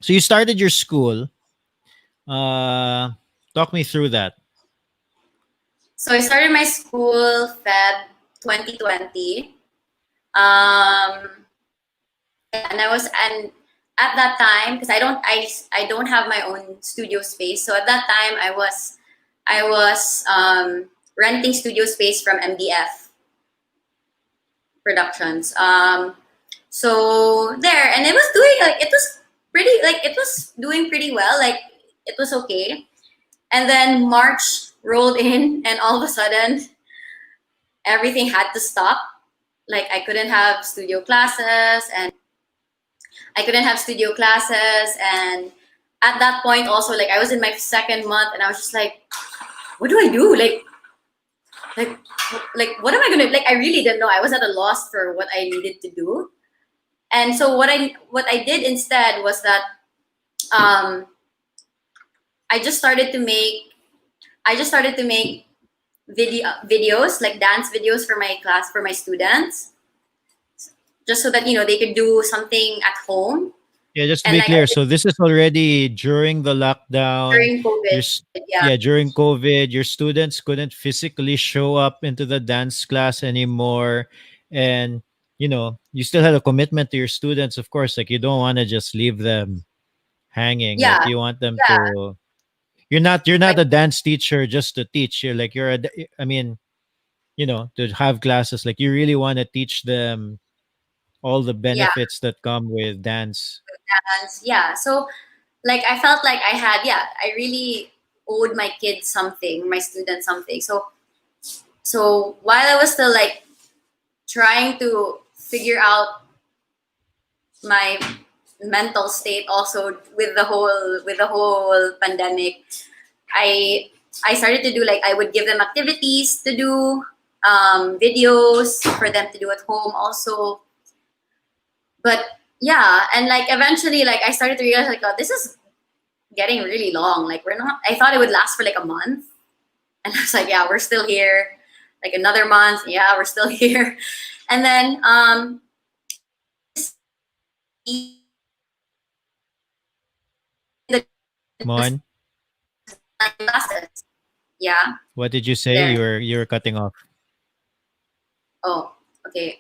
So you started your school. Uh, talk me through that. So I started my school Feb 2020. Um, and at that time, because I don't have my own studio space. So at that time I was renting studio space from MDF Productions. So there, and it was doing like it was pretty, like, it was doing pretty well. Like, it was okay. And then March rolled in, and all of a sudden, everything had to stop. Like, I couldn't have studio classes, and at that point also, like, I was in my second month, and I was just like, what do I do? Like, like, what am I gonna, like, I really didn't know. I was at a loss for what I needed to do. And so what I did instead was that, um, I just started to make videos, like dance videos for my class, for my students, just so that they could do something at home. Yeah, just to And be like, clear, so this is already during the lockdown. during COVID, yeah, Yeah, during COVID, your students couldn't physically show up into the dance class anymore, and you still had a commitment to your students, of course. Like, you don't want to just leave them hanging. Like, yeah, you want them yeah, to. You're not like, a dance teacher just to teach. You're like I mean, to have classes. Like, you really want to teach them all the yeah, benefits that come with dance. dance, yeah. So, like, I felt like I really owed my kids something, my students something. So while I was still, like, trying to figure out my mental state also with the whole pandemic, I I started to do, like, I would give them activities to do, videos for them to do at home also. But yeah, and like eventually, like, I started to realize, like, oh, this is getting really long. Like, we're not. I thought it would last for like a month, and I was like, yeah, we're still here. Like, another month, yeah, we're still here. And then the Mon, classes. Yeah, what did you say? there. You were cutting off. Oh, okay.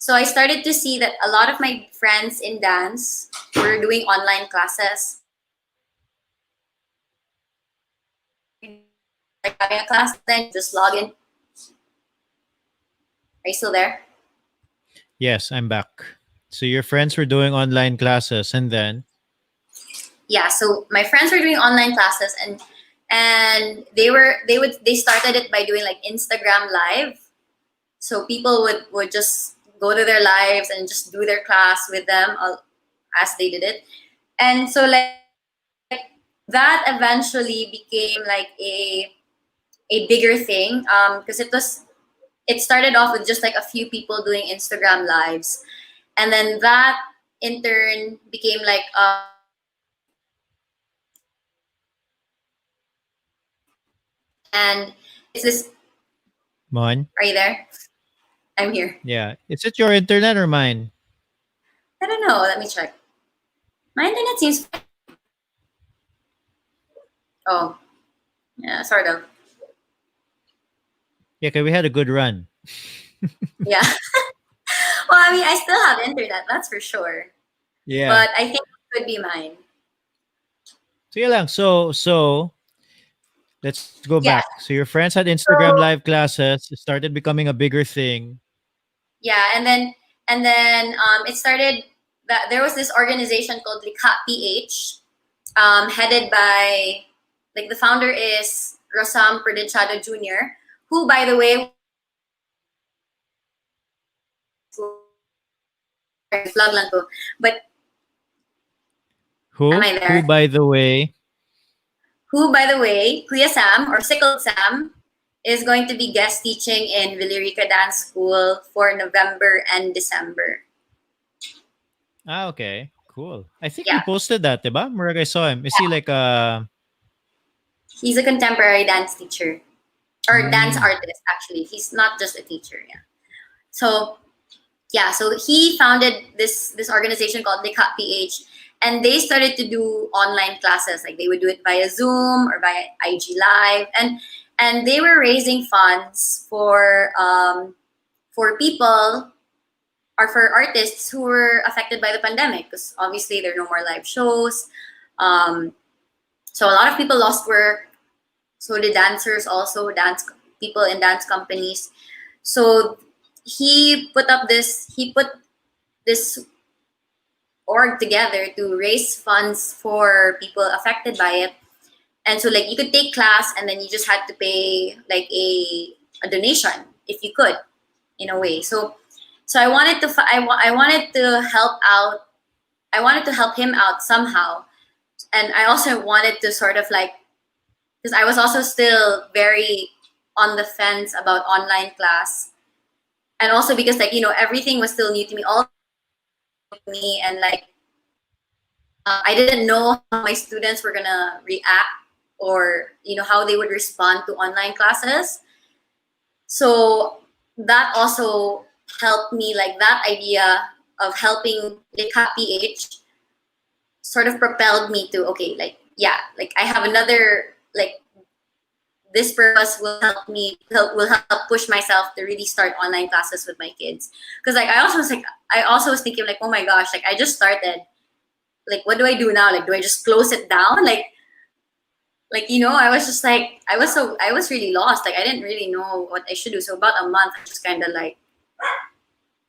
So I started to see that a lot of my friends in dance were doing online classes. Like, having a class, then just log in. Are you still there? Yes, I'm back. So your friends were doing online classes, and then Yeah. So my friends were doing online classes, and they started it by doing, like, Instagram live. So people would just go to their lives and just do their class with them, as they did it. And so, like, that eventually became like a bigger thing, because it started off with just like a few people doing Instagram lives, and then that in turn became like, and it's this. Mon, Are you there? I'm here. yeah, is it your internet or mine? I don't know. Let me check. My internet seems. Oh, yeah, sort of. Yeah, okay, we had a good run. Yeah. Well, I mean, I still have internet. That's for sure. Yeah. But I think it could be mine. So yeah lang. So let's go Yeah. back. So your friends had Instagram So live classes. It started becoming a bigger thing. yeah, and then it started that there was this organization called Likha PH, headed by, like, the founder is Rosam Prudentiado Jr., who, by the way, vlog lang to. But am Who? I Who, there? by the way? Who, by the way, Kuya Sam, or Sickle Sam, is going to be guest teaching in Villarica Dance School for November and December. Ah, okay. Cool. I think he Yeah, posted that, diba? Murag, I saw him. Is he like he's a contemporary dance teacher, or dance mm, artist, actually. He's not just a teacher, yeah. So, yeah, so he founded this organization called Nikhat PH, and they started to do online classes. Like, they would do it via Zoom or via IG Live, and they were raising funds for people, or for artists who were affected by the pandemic, because obviously there are no more live shows. Um, so a lot of people lost work. So did dancers, also dance people in dance companies. So he put this org together to raise funds for people affected by it. And so like you could take class and then you just had to pay like a donation if you could, in a way. So I wanted to I wanted to help out. I wanted to help him out somehow, and I also wanted to sort of like, because I was also still very on the fence about online class, and also because like everything was still new to me, all to me, and like I didn't know how my students were gonna react, or how they would respond to online classes. So that also helped me, like that idea of helping Likha PH sort of propelled me to, okay, like, yeah, like I have another, like, this purpose will help me will help push myself to really start online classes with my kids. Because like I also was thinking like, oh my gosh, like I just started, like what do I do now? Like do I just close it down? Like I was just like, I was really lost. Like I didn't really know what I should do. So about a month I just kind of like,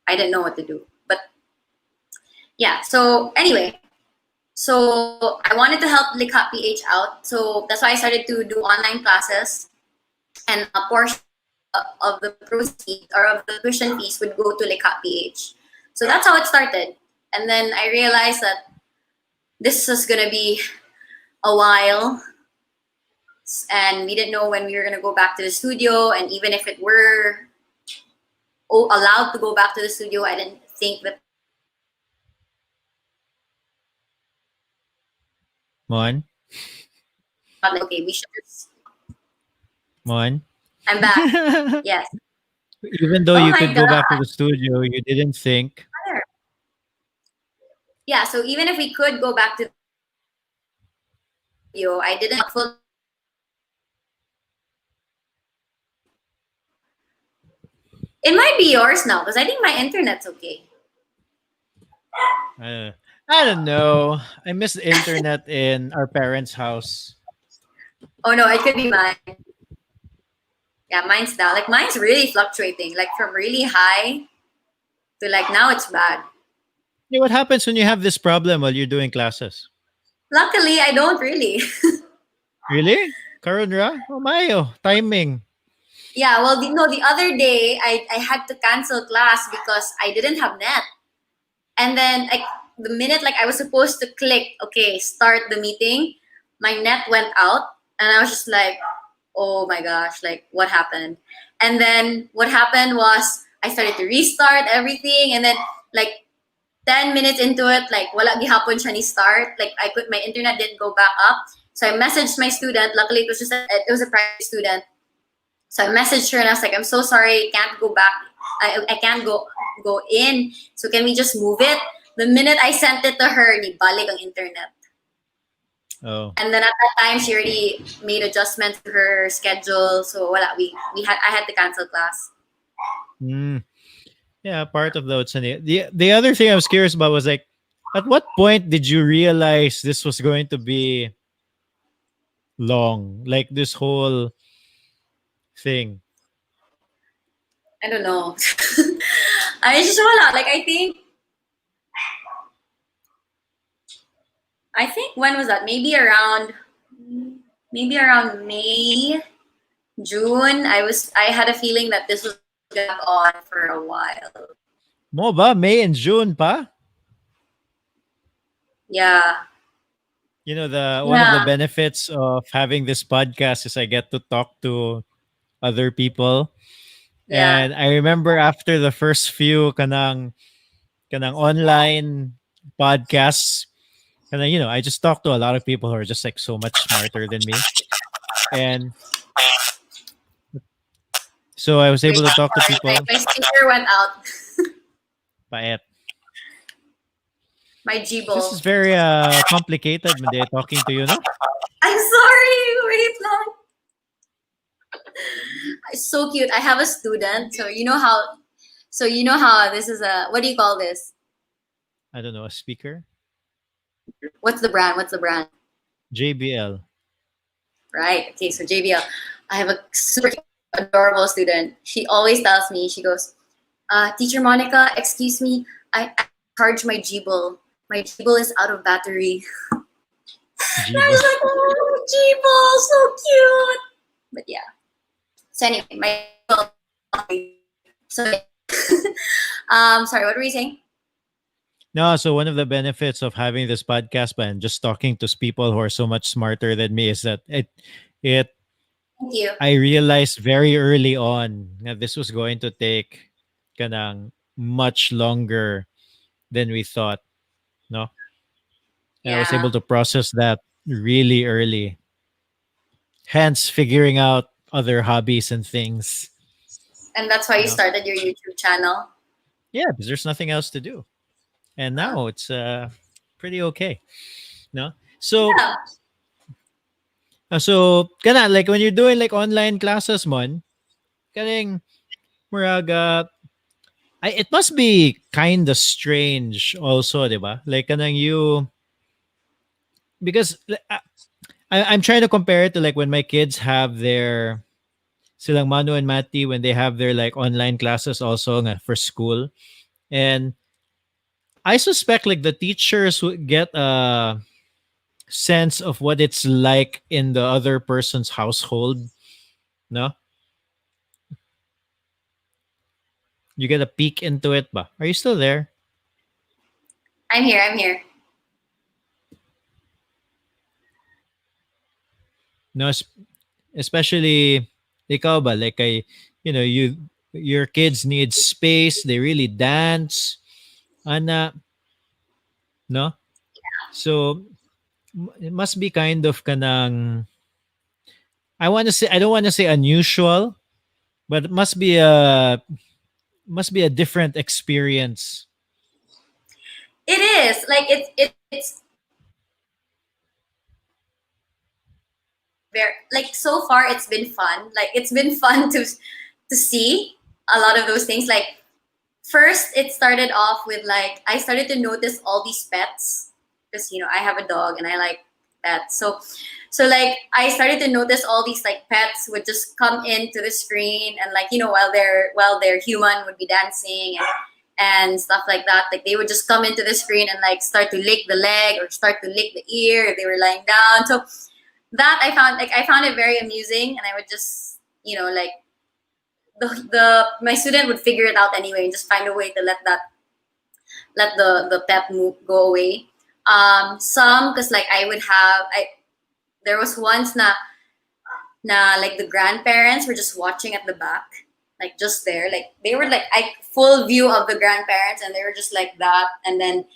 I didn't know what to do. But yeah, so anyway, so I wanted to help Likha PH out. So that's why I started to do online classes, and a portion of the proceeds or of the tuition fees would go to Likha PH. So that's how it started. And then I realized that this was gonna be a while, and we didn't know when we were gonna go back to the studio. And even if it were allowed to go back to the studio, I didn't think that, Mon, like, okay, we should just, Mon. I'm back. Yes. Even though Oh you my could god. go back to the studio, you didn't think. Yeah, so even if we could go back to the studio, I didn't full. It might be yours now because I think my internet's okay. Uh, I don't know. I miss the internet in our parents' house. Oh no, it could be mine. Yeah, mine's down. Like mine's really fluctuating. Like from really high to like now it's bad. Yeah, what happens when you have this problem while you're doing classes? Luckily, I don't really. Really? Karunra? Oh, Mayo. Timing. Yeah, well, no, the other day I had to cancel class because I didn't have net. And then like the minute like I was supposed to click, okay, start the meeting, my net went out, and I was just like, oh my gosh, like what happened? And then what happened was I started to restart everything, and then like 10 minutes into it, like wala gihapon siya ni start. Like my internet didn't go back up. So I messaged my student. Luckily it was a private student. So I messaged her and I was like, I'm so sorry, can't go back. I can't go in. So can we just move it? The minute I sent it to her, ni balik ang internet. Oh. And then at that time, she already made adjustments to her schedule. So wala, I had to cancel class. Mm. Yeah, part of the other thing I was curious about was like, at what point did you realize this was going to be long? Like this whole thing. I don't know. I just wala. Like I think when was that? Maybe around May, June. I had a feeling that this was going on for a while. Mo ba? May and June pa? Yeah. You know, the one of the Yeah. benefits of having this podcast is I get to talk to other people. Yeah. And I remember after the first few kanang online podcasts, and I just talked to a lot of people who are just like so much smarter than me. And so I was Wait, able to talk to sorry, people. my speaker went out. Paet. My This is Gbo. very complicated when they're talking to you, no? I'm sorry. Wait long. It's so cute. I have a student. So you know how this is a, what do you call this? I don't know, a speaker? What's the brand? What's the brand? JBL. Right. Okay, so JBL. I have a super adorable student. She always tells me, she goes, Teacher Monica, excuse me, I charge my Gbo my G-ball is out of battery. And I Jibo. was like, oh, G-ball, so cute. But yeah. So anyway, my G-ball. So yeah. Sorry, what were you saying? No, so one of the benefits of having this podcast and just talking to people who are so much smarter than me is that it Thank you. I realized very early on that this was going to take kanang much longer than we thought, no? And I was Yeah. able to process that really early. Hence figuring out other hobbies and things, And that's why you no? started your YouTube channel. Yeah, because there's nothing else to do. And Uh, now it's pretty okay, no? So yeah. kana like when you're doing like online classes mon, kaning muraga it must be kind of strange also, 'di ba? Like kanang you because I'm trying to compare it to like when my kids have their silang Manu and Mati when they have their like online classes also nga for school. And I suspect like the teachers would get a sense of what it's like in the other person's household. No, you get a peek into it. Ba? Are you still there? I'm here. I'm here. No, especially ikaw ba like your kids need space. They really dance. Ana, no? So it must be kind of kanang I don't want to say unusual, but it must be a different experience. It is like it's very like so far it's been fun. Like it's been fun to see a lot of those things. Like first it started off with like I started to notice all these pets because I have a dog and I like pets. So like I started to notice all these like pets would just come into the screen and like while their human would be dancing and stuff like that. Like they would just come into the screen and like start to lick the leg or start to lick the ear if they were lying down. So that I found it very amusing, and I would just like the my student would figure it out anyway and just find a way to let the pet move go away. Some because like I there was once na like the grandparents were just watching at the back, like just there, like they were like I full view of the grandparents, and they were just like that, and then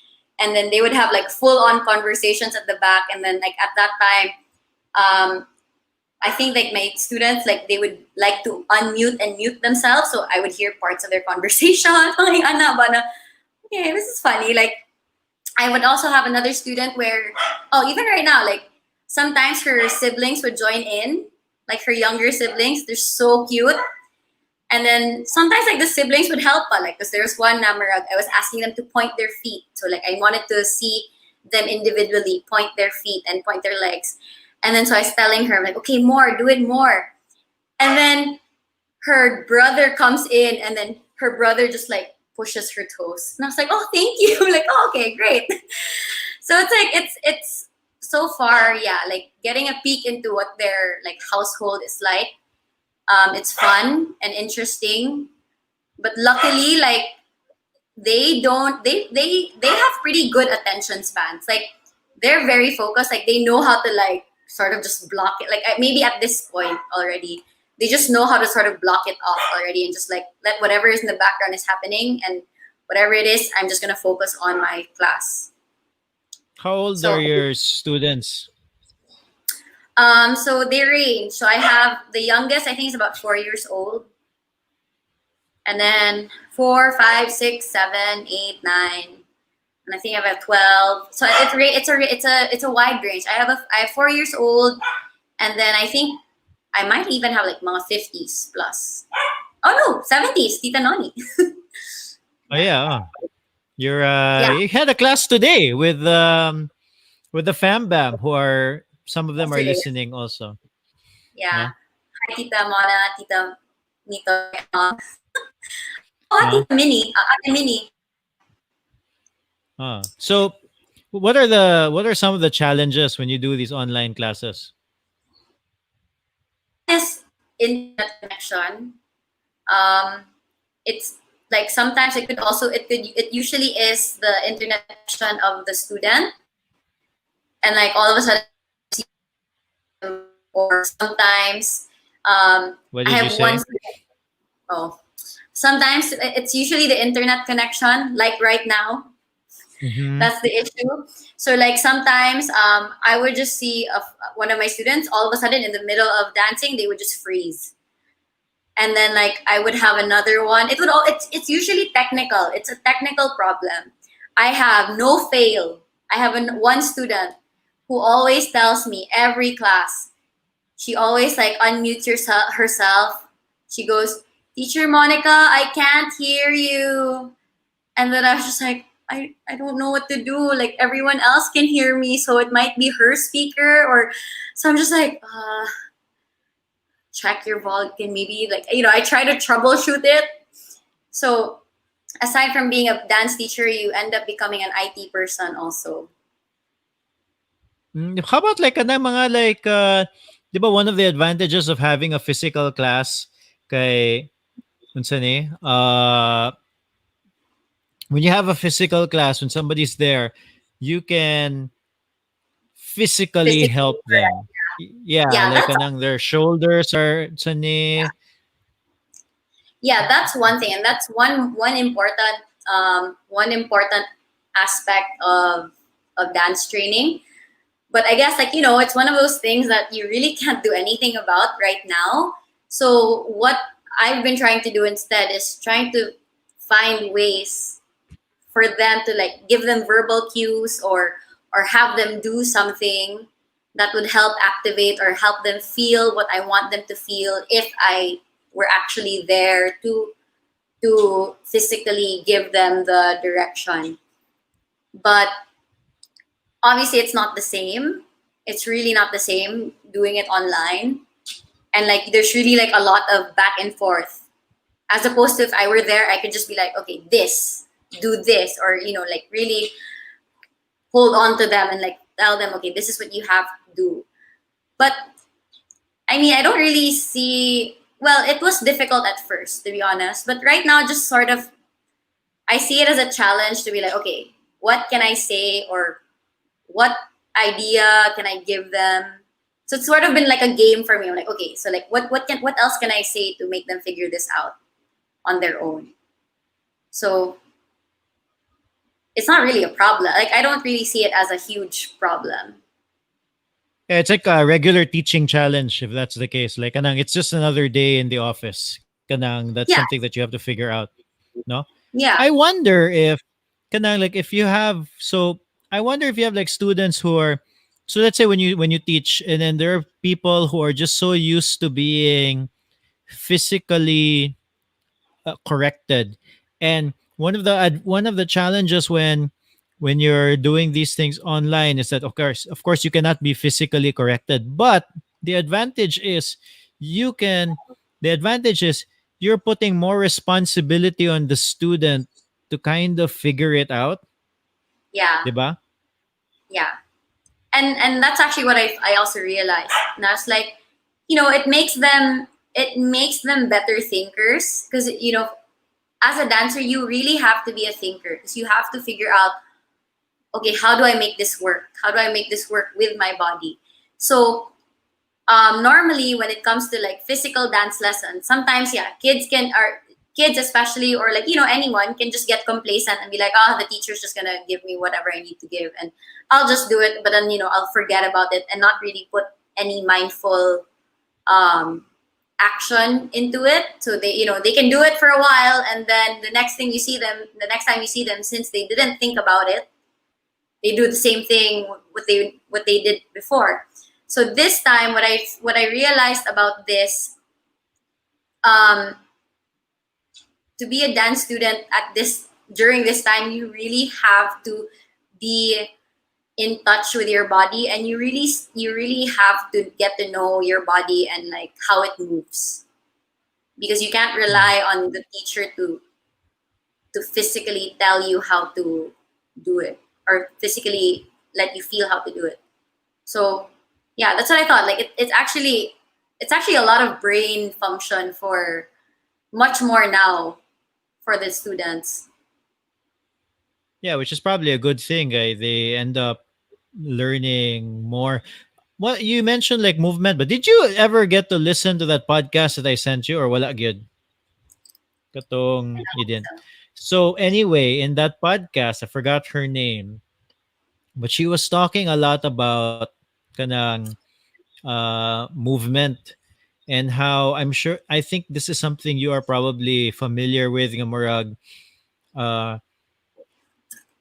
they would have like full on conversations at the back, and then like at that time, I think like my students like they would like to unmute and mute themselves, so I would hear parts of their conversation. Like, "Ana ba na? Okay, this is funny." Like I would also have another student where, even right now, like sometimes her siblings would join in, like her younger siblings. They're so cute. And then sometimes like the siblings would help, like because there's one namarag, I was asking them to point their feet. So like I wanted to see them individually point their feet and point their legs. And then so I was telling her, like, okay, more, do it more. And then her brother comes in, and then her brother just like pushes her toes. And I was like, oh, thank you. Like, oh, okay, great. So it's like it's so far, yeah, like getting a peek into what their like household is like. It's fun and interesting, but luckily, like they have pretty good attention spans. Like they're very focused. Like they know how to like sort of just block it. Like maybe at this point already, they just know how to sort of block it off already and just like let whatever is in the background is happening, and whatever it is, I'm just gonna focus on my class. How old are So your students? so they range. So I have the youngest, I think is about 4 years old, and then 4, 5, 6, 7, 8, 9, and I think I have a 12. So it's a wide range. I have 4 years old, and then I think I might even have like mga 50s plus. Oh no, 70s, Tita Noni. Oh Yeah, yeah, yeah, you had a class today with the fam bam who are some of them are yesterday. listening also. Yeah. No, Hi, Tita Mona, Tita Nito. Oh, no. Tita Minnie. Ate Minnie. So what are some of the challenges when you do these online classes? One is internet connection. Um, it's like sometimes it usually is the internet connection of the student, and like all of a sudden, or sometimes What I did you have one say? student. Oh, sometimes it's usually the internet connection. Like right now, Mm-hmm. that's the issue. So like sometimes I would just see one of my students all of a sudden in the middle of dancing, they would just freeze. And then like I would have another one. It's usually technical. It's a technical problem. I have no fail. I have one student who always tells me every class. She always like unmutes herself. She goes, "Teacher Monica, I can't hear you." And then I was just like, I don't know what to do. Like everyone else can hear me, so it might be her speaker or so I'm just like, check your volume, maybe like I try to troubleshoot it. So aside from being a dance teacher, you end up becoming an IT person also. How about like mga like 'di ba one of the advantages of having a physical class kay unsa ni when you have a physical class when somebody's there you can physically Physically help correct. them. Yeah, Yeah, like that's kanang their shoulders are unsa ni. yeah, that's one thing, and that's one important aspect of dance training. But I guess like it's one of those things that you really can't do anything about right now. So what I've been trying to do instead is trying to find ways for them to like give them verbal cues or have them do something that would help activate or help them feel what I want them to feel if I were actually there to physically give them the direction. But obviously it's not the same. It's really not the same doing it online. And like there's really like a lot of back and forth. As opposed to if I were there, I could just be like, okay, do this, or like really hold on to them and like tell them, okay, this is what you have to do. But I mean, I don't really see. Well, it was difficult at first, to be honest. But right now, just sort of, I see it as a challenge to be like, okay, what can I say or what idea can I give them? So it's sort of been like a game for me. I'm like, okay, so like what else can I say to make them figure this out on their own? So it's not really a problem. Like I don't really see it as a huge problem. Yeah, it's like a regular teaching challenge if that's the case. Like kanang it's just another day in the office. Kanang that's Yeah, something that you have to figure out. No? I yeah, wonder if kanang like if you have so I wonder if you have like students who are so let's say when you teach and then there are people who are just so used to being physically corrected. And one of the challenges when you're doing these things online is that of course you cannot be physically corrected, but the advantage is you can the advantage is you're putting more responsibility on the student to kind of figure it out, yeah, 'di ba? yeah. And that's actually what I also realized. And I was like, it makes them better thinkers because as a dancer you really have to be a thinker because you have to figure out, okay, how do I make this work? How do I make this work with my body? So normally when it comes to like physical dance lessons, sometimes yeah, kids especially, or like anyone can just get complacent and be like, oh, the teacher's just gonna give me whatever I need to give, and I'll just do it. But then I'll forget about it and not really put any mindful um, action into it. So they can do it for a while, and then the next time you see them, since they didn't think about it, they do the same thing what they did before. So this time, what I realized about this, um, to be a dance student at this during this time, you really have to be in touch with your body, and you really have to get to know your body and like how it moves, because you can't rely on the teacher to physically tell you how to do it. or physically let you feel how to do it. So yeah, that's what I thought. Like it's actually a lot of brain function for much more now for the students. Yeah, which is probably a good thing. They end up learning more. Well, you mentioned like movement, but did you ever get to listen to that podcast that I sent you, or wala gyud? Katong you didn't. So anyway, in that podcast, I forgot her name, but she was talking a lot about kanang movement, and how I think this is something you are probably familiar with, nga murag, uh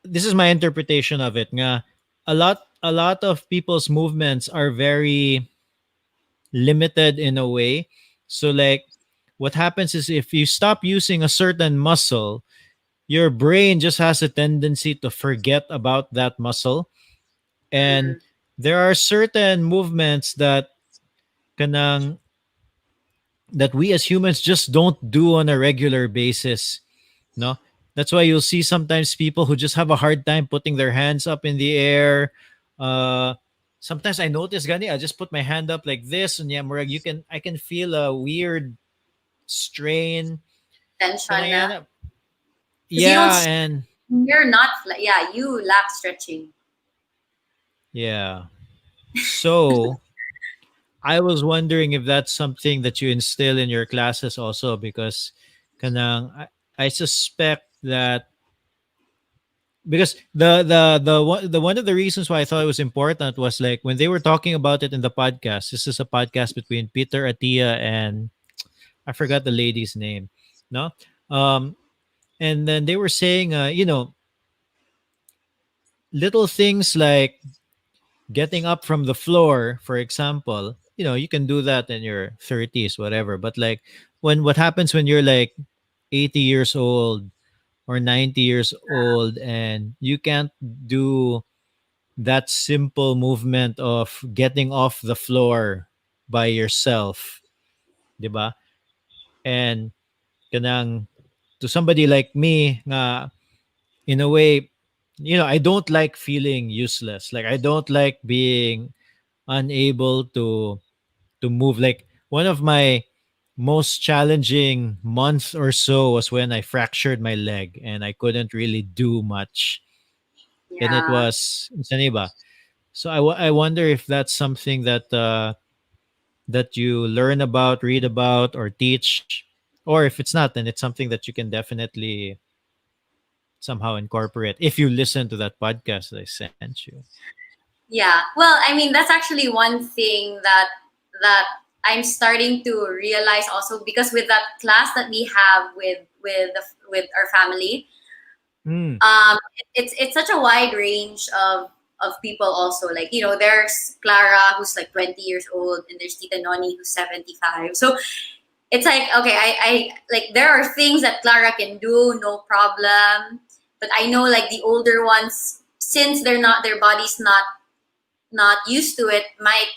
this is my interpretation of it, nga a lot of people's movements are very limited in a way. So like what happens is if you stop using a certain muscle, your brain just has a tendency to forget about that muscle. And Mm, there are certain movements that kanang that we as humans just don't do on a regular basis. No, that's why you'll see sometimes people who just have a hard time putting their hands up in the air. uh Sometimes I notice, gani, I just put my hand up like this, and yeah, murag, I can feel a weird strain. tension na. Kanang, Because you don't, yeah, and you're not, yeah, you lack stretching. yeah. So I was wondering if that's something that you instill in your classes also, because kanang I suspect that, because the one of the reasons why I thought it was important was like when they were talking about it in the podcast. This is a podcast between Peter Atia and I forgot the lady's name. No, um, and then they were saying, little things like getting up from the floor, for example. You can do that in your 30s, whatever. But like what happens when you're like 80 years old or 90 years old, and you can't do that simple movement of getting off the floor by yourself, 'di ba? And kanang, to somebody like me nga, in a way, I don't like feeling useless. Like I don't like being unable to move. Like one of my most challenging months or so was when I fractured my leg and I couldn't really do much. And it Yeah. was saan ba? So I wonder if that's something that you learn about, read about, or teach, or if it's not, then it's something that you can definitely somehow incorporate if you listen to that podcast that I sent you. Yeah. Well, I mean, that's actually one thing that I'm starting to realize also, because with that class that we have with our family, Mm, it's such a wide range of people also. Like, there's Clara who's like 20 years old, and there's Tita Noni who's 75. So it's like, okay, I like, there are things that Clara can do, no problem. But I know like the older ones, since their body's not used to it, might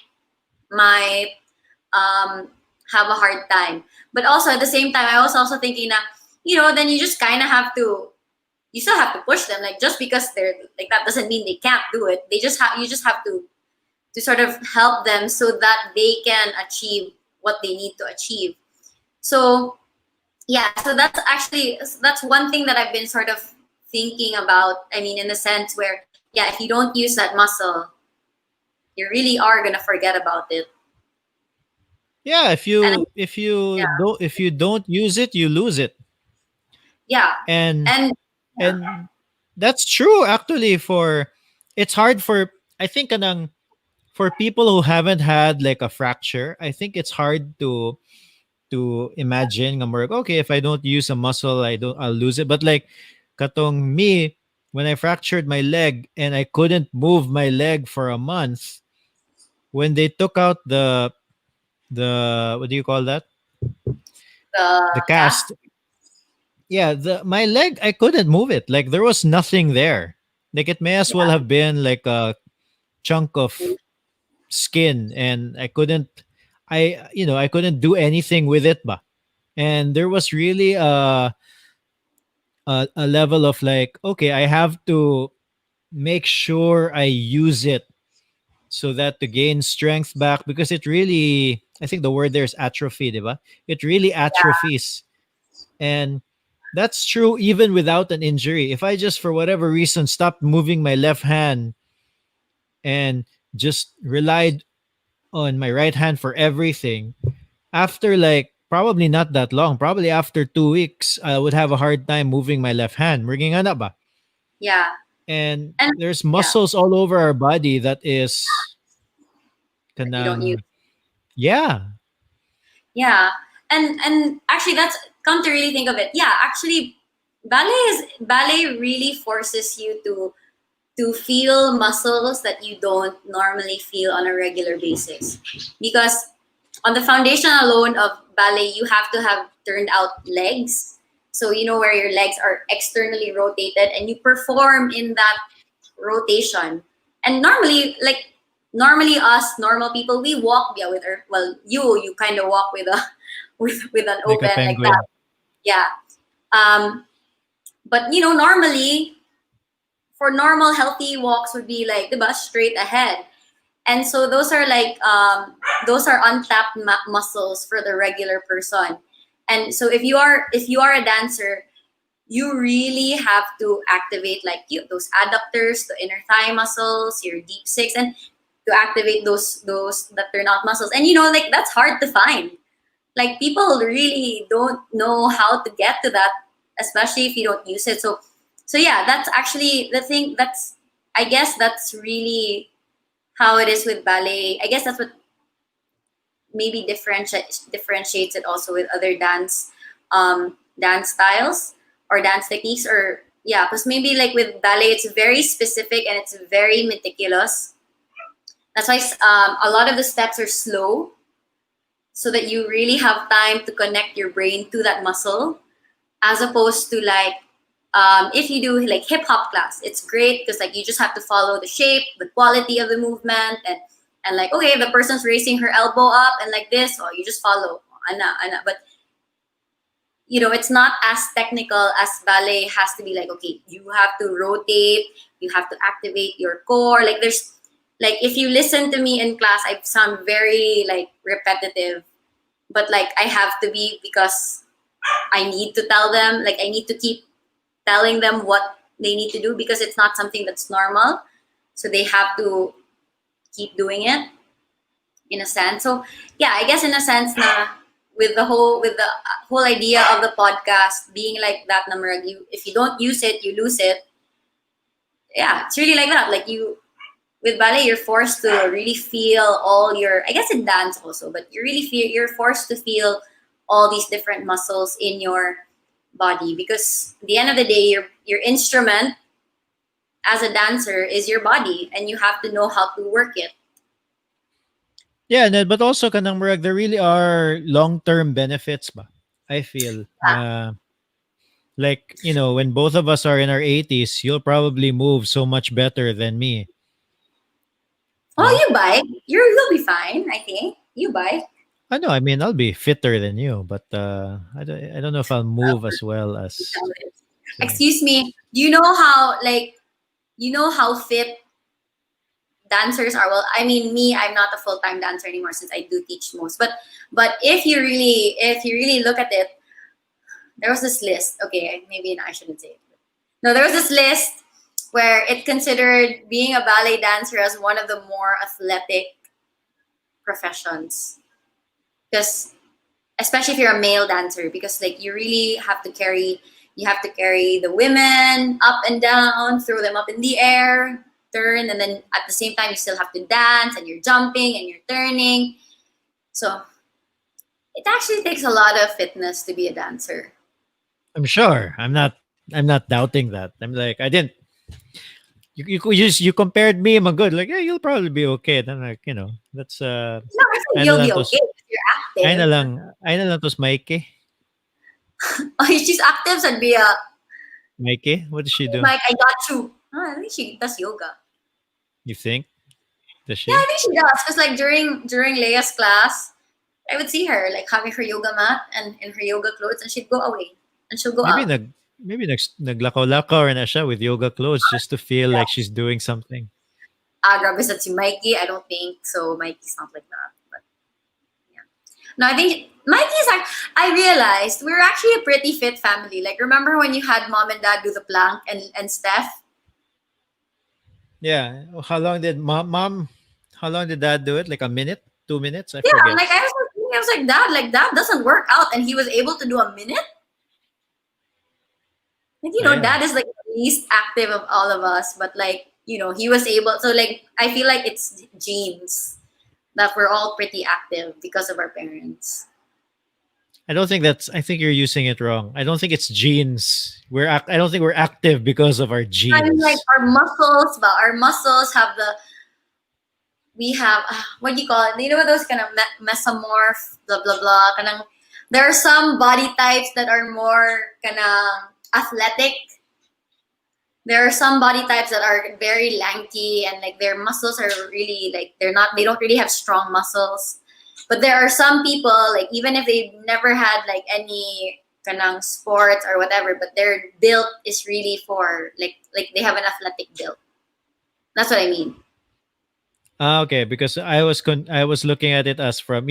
um have a hard time. But also at the same time, I was also thinking that, then you just kind of have to, you still have to push them. Like, just because they're like that doesn't mean they can't do it. You just have to sort of help them so that they can achieve what they need to achieve. So yeah, so that's one thing that I've been sort of thinking about. I mean, in the sense where, yeah, if you don't use that muscle, you really are gonna forget about it. yeah, if And you if you don't use it, you lose it. yeah, and and yeah, and that's true actually. For It's hard for, I think, kanang, for people who haven't had like a fracture. I think it's hard to imagine nga murag, okay, if I don't use a muscle, I'll lose it. But like katong me, when I fractured my leg and I couldn't move my leg for a month, when they took out the what do you call that, the the cast. cast. Yeah, the my leg, I couldn't move it. Like there was nothing there. Like it may as well Yeah, have been like a chunk of skin, and I couldn't do anything with it ba. And there was really a level of like, okay, I have to make sure I use it so that to gain strength back, because it really, I think the word there is atrophy, diba? It really atrophies. And that's true even without an injury. If I just for whatever reason stopped moving my left hand and just relied on my right hand for everything, after like probably not that long, probably after 2 weeks, I would have a hard time moving my left hand. Merging ana ba? Yeah. And And there's yeah, muscles all over our body that is that you don't use. kanang, yeah, Yeah. And actually that's come to really think of it. Yeah, actually ballet really forces you to feel muscles that you don't normally feel on a regular basis. Because on the foundation alone of ballet, you have to have turned out legs. So you know where your legs are externally rotated and you perform in that rotation. And normally us normal people, we walk, yeah, with our, well, you kind of walk with a with an like a open like that. penguin. Yeah. Um but normally for normal healthy walks would be like the bus straight ahead. And so those are untapped muscles for the regular person. And so if you are a dancer, you really have to activate like those adductors, the inner thigh muscles, your deep six, and to activate those that turn out muscles. And like that's hard to find. Like people really don't know how to get to that, especially if you don't use it. So yeah, that's actually the thing. I guess that's really how it is with ballet. I guess that's what maybe differentiates it also with other dance styles or dance techniques, or yeah, because maybe like with ballet it's very specific and it's very meticulous. That's why a lot of the steps are slow, so that you really have time to connect your brain to that muscle, as opposed to like if you do like hip hop class, it's great because like you just have to follow the shape, the quality of the movement, and like okay, the person's raising her elbow up and like this, or you just follow. Ana. But it's not as technical as ballet. Has to be like okay, you have to rotate, you have to activate your core. Like there's like if you listen to me in class, I sound very like repetitive, but like I have to be because I need to tell them, like I need to keep telling them what they need to do because it's not something that's normal. So they have to keep doing it in a sense. So yeah, I guess in a sense na with the whole idea of the podcast being like that number, you if you don't use it, you lose it. Yeah, it's really like that. Like you with ballet, you're forced to really feel all your, I guess in dance also, but you're forced to feel all these different muscles in your body because at the end of the day, your instrument as a dancer is your body and you have to know how to work it. Yeah, and but also kanang murag, there really are long-term benefits ba? I feel na like, when both of us are in our 80s, you'll probably move so much better than me. Oh, Diba? you bike. You'll be fine, I think. You bike. I know, I mean, I'll be fitter than you, but I don't know if I'll move as well as say. Excuse me. Do you know how fit dancers are? Well, I mean, me, I'm not a full time dancer anymore since I do teach most. But if you really look at it, there was this list. Okay, maybe I shouldn't say it. No, there was this list where it considered being a ballet dancer as one of the more athletic professions. Because especially if you're a male dancer, because like you have to carry the women up and down, throw them up in the air, turn, and then at the same time you still have to dance and you're jumping and you're turning. So it actually takes a lot of fitness to be a dancer. I'm sure. I'm not doubting that. I'm like, I didn't you compared me, I'm good. Like, yeah, you'll probably be okay. Then like, that's No, I think ay na you'll lang be tos okay if you're ay na active. lang ay na lang tos Mikey. Oh, if she's active, so I'd be a Mikey, what does she do? Mike, I got you. Oh, I think she does yoga. You think? Does Yeah, I she? think she does. Because like during Leia's class, I would see her like having her yoga mat and in her yoga clothes, and she'd go away and she'll go Maybe out. maybe naglakaw-lakaw na siya with yoga clothes just to feel like she's doing something. Grabe sa si Mikey. I don't think so. Mikey's not like that. But yeah. No, I think Mikey's like, I realized we're actually a pretty fit family. Like, remember when you had mom and dad do the plank and Steph? Yeah. How long did mom? How long did dad do it? Like a minute, 2 minutes? I Yeah, forget. like I was like, Dad, like that doesn't work out, and he was able to do a minute. Like, Oh, yeah. Dad is like the least active of all of us, but like, he was able. So like, I feel like it's genes that we're all pretty active because of our parents. I don't think that's. I think you're using it wrong. I don't think it's genes. I don't think we're active because of our I mean, like genes. our muscles, but our muscles have we have what do you call it? You know those kind of mesomorph, blah blah blah. There are some body types that are more kind of athletic. There are some body types that are very lanky and like their muscles are really like they don't really have strong muscles. But there are some people like even if they've never had like any kanang sports or whatever, but their build is really for like they have an athletic build. That's what I mean. Okay, because I was looking at it as from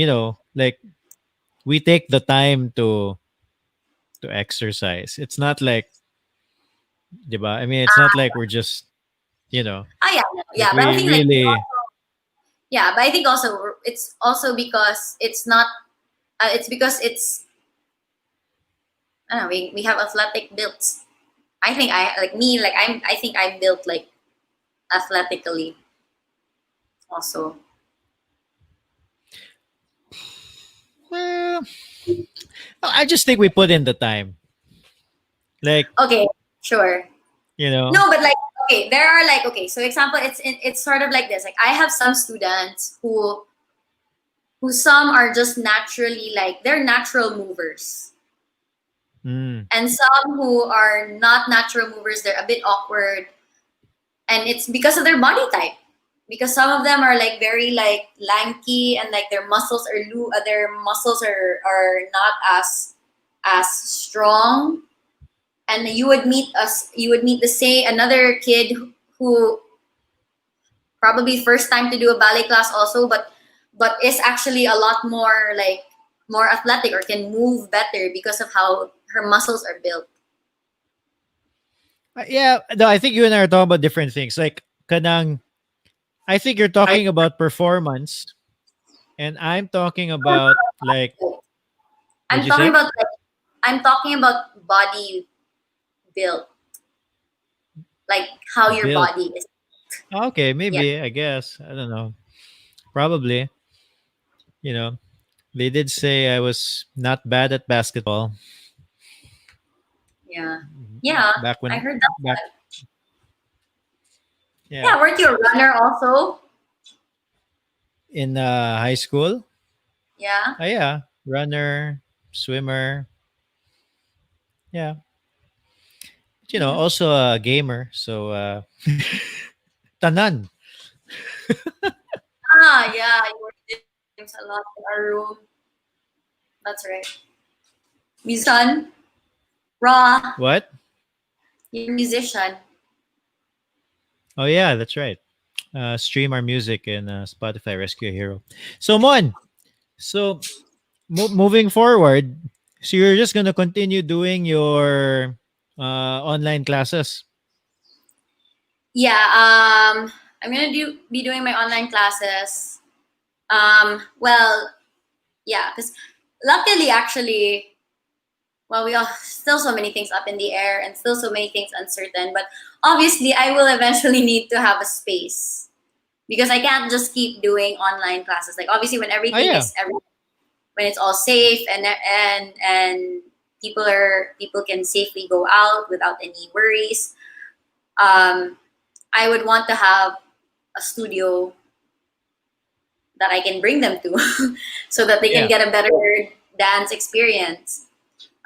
like we take the time to exercise. It's not like, 'di ba? I mean, it's not like we're just you know Yeah, no, like yeah, but I we think like really. yeah, but I think also it's also because it's not. It's because it's I don't know. We have athletic builds. I think I like me like I think I'm built like athletically also. Well, I just think we put in the time. Like, Okay, sure. you know, No, but like okay, there are like okay. So example, it's sort of like this. Like I have some students who some are just naturally like they're natural movers, mm, and some who are not natural movers. They're a bit awkward, and it's because of their body type. Because some of them are like very like lanky and like their muscles are not as strong, and you would meet the say another kid who probably first time to do a ballet class also, but is actually a lot more like more athletic or can move better because of how her muscles are built. yeah. No, I think you and I are talking about different things. Like, kanang, I think you're I, talking about performance, and I'm talking about like, what'd I'm you talking say? about like I'm talking about body build, like how your Built. body is. Okay, Yeah, maybe. I guess I don't know. Probably. You know, they did say I was not bad at basketball yeah, yeah. back I when heard back. that. Yeah, Yeah, weren't you a runner also? in high school. Yeah. Yeah, runner, swimmer. Yeah, but, Yeah. also a gamer. So tanan. Yeah, you were doing games a lot in our room. That's right. Musician, raw. What? You're a musician. Oh yeah, that's right. Stream our music in Spotify Rescue a Hero. So Mon, so moving forward, so you're just gonna continue doing your online classes. Yeah. I'm gonna be doing my online classes. Well, yeah, because luckily, actually, well, we all still so many things up in the air and still so many things uncertain. But obviously, I will eventually need to have a space because I can't just keep doing online classes. Like obviously, when Oh everything yeah, is when it's all safe and people can safely go out without any worries. Um, I would want to have a studio that I can bring them to, so that they can yeah. get a better dance experience.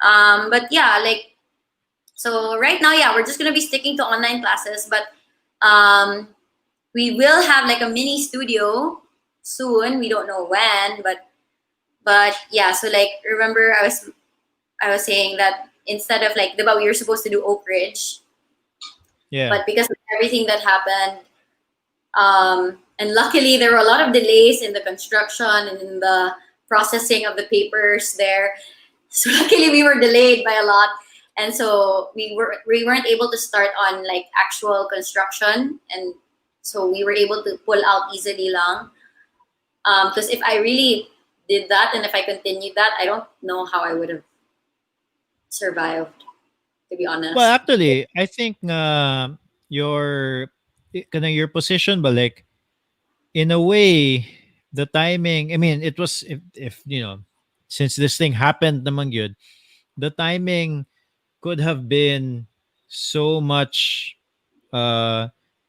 But yeah, like so right now, yeah, we're just gonna be sticking to online classes, but um, we will have like a mini studio soon. We don't know when, but yeah. So like, remember I was saying that instead of like, diba, we were supposed to do Oak Ridge, Yeah. but because of everything that happened, and luckily there were a lot of delays in the construction and in the processing of the papers there. So luckily we were delayed by a lot, and so we weren't able to start on like actual construction, and so we were able to pull out easily lang. Because if I really did that and if I continued that, I don't know how I would have survived, to be Well, honest. actually, I think your your position, but like in a way, the timing. I mean, it was if since this thing happened naman yun, the timing could have been so much uh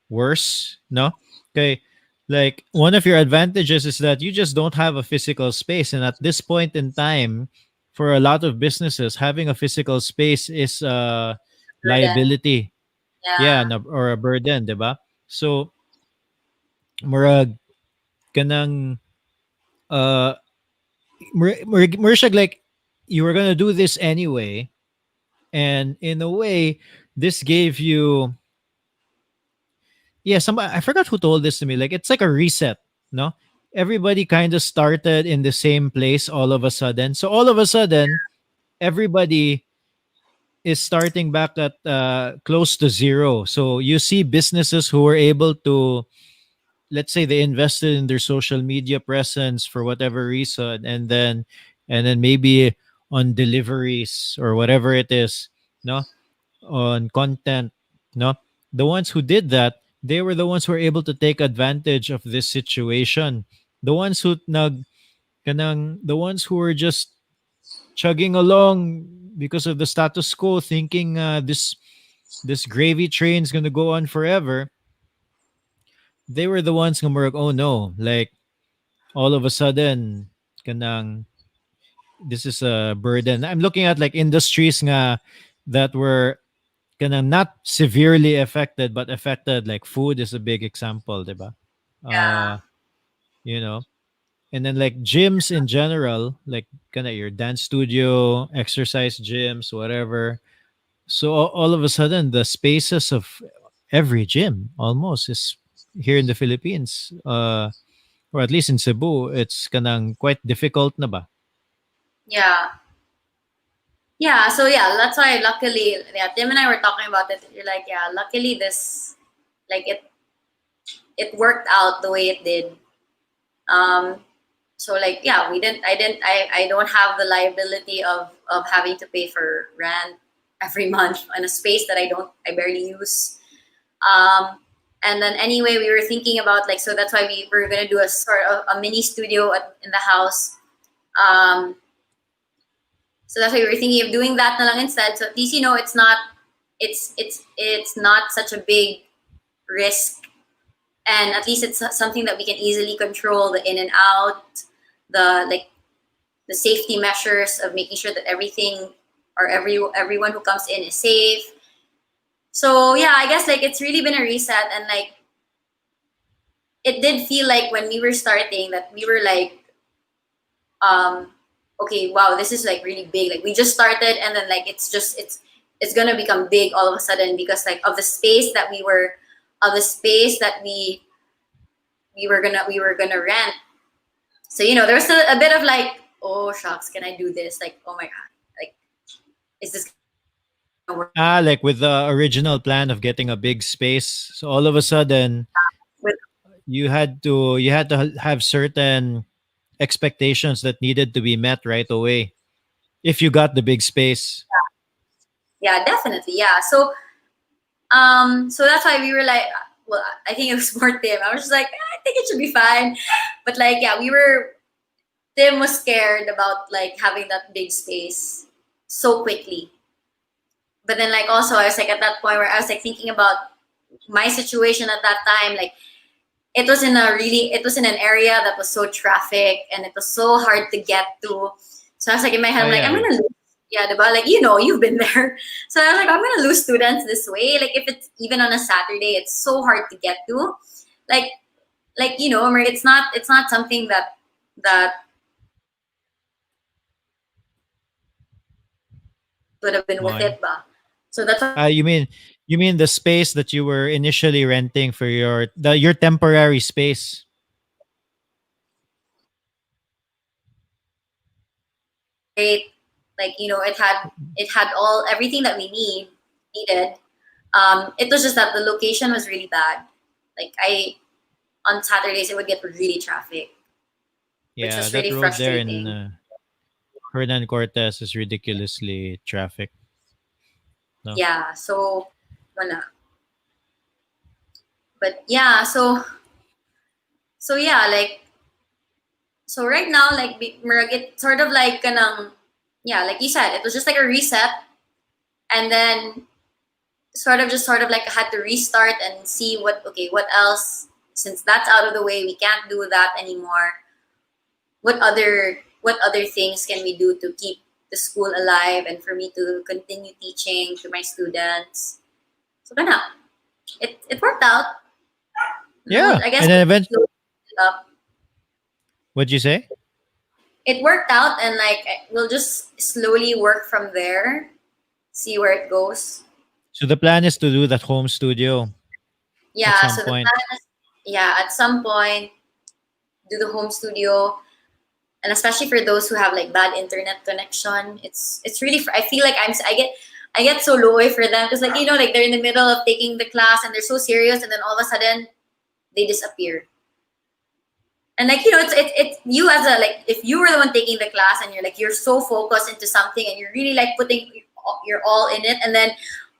worse, no? Okay. Like one of your advantages is that you just don't have a physical space, and at this point in time, for a lot of businesses, having a physical space is a Burden. liability. Yeah, Yeah. or a burden, 'di ba? So, murag kanang uh murag like you were gonna do this anyway, and in a way, this gave you, yeah, somebody, I forgot who told this to me. Like it's like a reset, no? Everybody kind of started in the same place all of a sudden. So all of a sudden, everybody is starting back at close to zero. So you see businesses who were able to, let's say they invested in their social media presence for whatever reason, and then maybe on deliveries or whatever it is, no, on content, no, the ones who did that, they were the ones who were able to take advantage of this situation. The ones who the ones who were just chugging along because of the status quo, thinking this gravy train is gonna go on forever. They were the ones who were like, oh no, like all of a sudden, kanang this is a burden. I'm looking at like industries nga that were kanang not severely affected but affected, like food is a big example, diba? Yeah. Uh, you know, and then like gyms in general, like kind of your dance studio, exercise gyms, whatever. So all of a sudden, the spaces of every gym almost is here in the Philippines, or at least in Cebu, it's kanang quite difficult na ba? Yeah. Yeah. So yeah, that's why luckily, yeah, Tim and I were talking about it. You're like, yeah, luckily this, like it worked out the way it did. Um, so like, yeah, I don't have the liability of having to pay for rent every month in a space that I barely use. Um, and then anyway, we were thinking about like, so that's why we were gonna do a sort of a mini studio in the house. Um, so that's why we were thinking of doing that na lang instead. So at least it's not such a big risk, and at least it's something that we can easily control the in and out, the like the safety measures of making sure that everything or everyone who comes in is safe. So yeah, I guess like it's really been a reset, and like it did feel like when we were starting that we were like, um, okay, wow, this is like really big. Like we just started, and then like it's gonna become big all of a sudden because like of the space that we were gonna rent. So there's a bit of like, oh shucks, can I do this? Like, oh my god, like is this gonna work Like with the original plan of getting a big space, so all of a sudden with? you had to have certain expectations that needed to be met right away if you got the big space. Yeah, definitely, yeah. So that's why we were like, well, I think it was more Tim. I was just like, I think it should be fine. But like, yeah, Tim was scared about like having that big space so quickly. But then like also I was like at that point where I was like thinking about my situation at that time, like it was in an area that was so traffic and it was so hard to get to. So I was like in my head, Oh I'm like, yeah, I'm yeah. gonna lose. Yeah, diba? Like you've been there. So I was like, I'm gonna lose students this way. Like if it's even on a Saturday, it's so hard to get to. Like it's not something that would have been worth Why? it, ba? So that's why You mean the space that you were initially renting for your temporary space? great. Like, it had all everything that we needed. It was just that the location was really bad. Like, I on Saturdays it would get really traffic, which Yeah, was that really road there in frustrating. Hernan Cortez is ridiculously traffic. No. Yeah, so wala. But yeah, so yeah, like, so right now, like, it sort of like kanang, yeah, like you said, it was just like a reset, and then sort of like I had to restart and see what else, since that's out of the way, we can't do that anymore. What other things can we do to keep the school alive and for me to continue teaching to my students? So kana, it worked out. Yeah, I guess and we'll then just eventually, slow it up. what'd you say? It worked out, and like we'll just slowly work from there, see where it goes. So the plan is to do that home studio at Yeah, some so the point. plan is, yeah, at some point do the home studio, and especially for those who have like bad internet connection, it's really. I feel like I get so low for them because, like, like they're in the middle of taking the class and they're so serious, and then all of a sudden they disappear. And like, it's you as a, like, if you were the one taking the class and you're so focused into something and you're really like putting your all in it, and then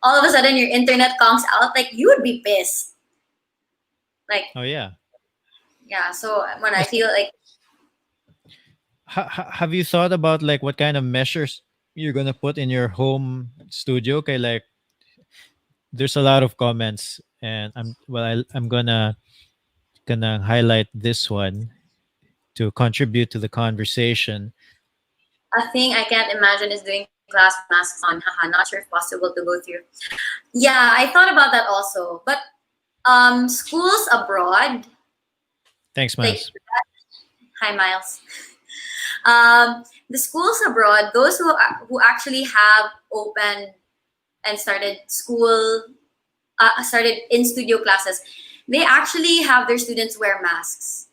all of a sudden your internet comes out, like, you would be pissed. Like, Oh yeah. yeah. So when I Yes. feel like, Have you thought about like what kind of measures you're gonna put in your home studio? Okay, like there's a lot of comments, and I'm gonna highlight this one to contribute to the conversation. a thing I can't imagine is doing class with masks on. Haha, not sure if possible to go through. Yeah, I thought about that also. But schools abroad, Thanks, like, Mas. hi Miles. The schools abroad, those who actually have opened and started in studio classes, they actually have their students wear masks.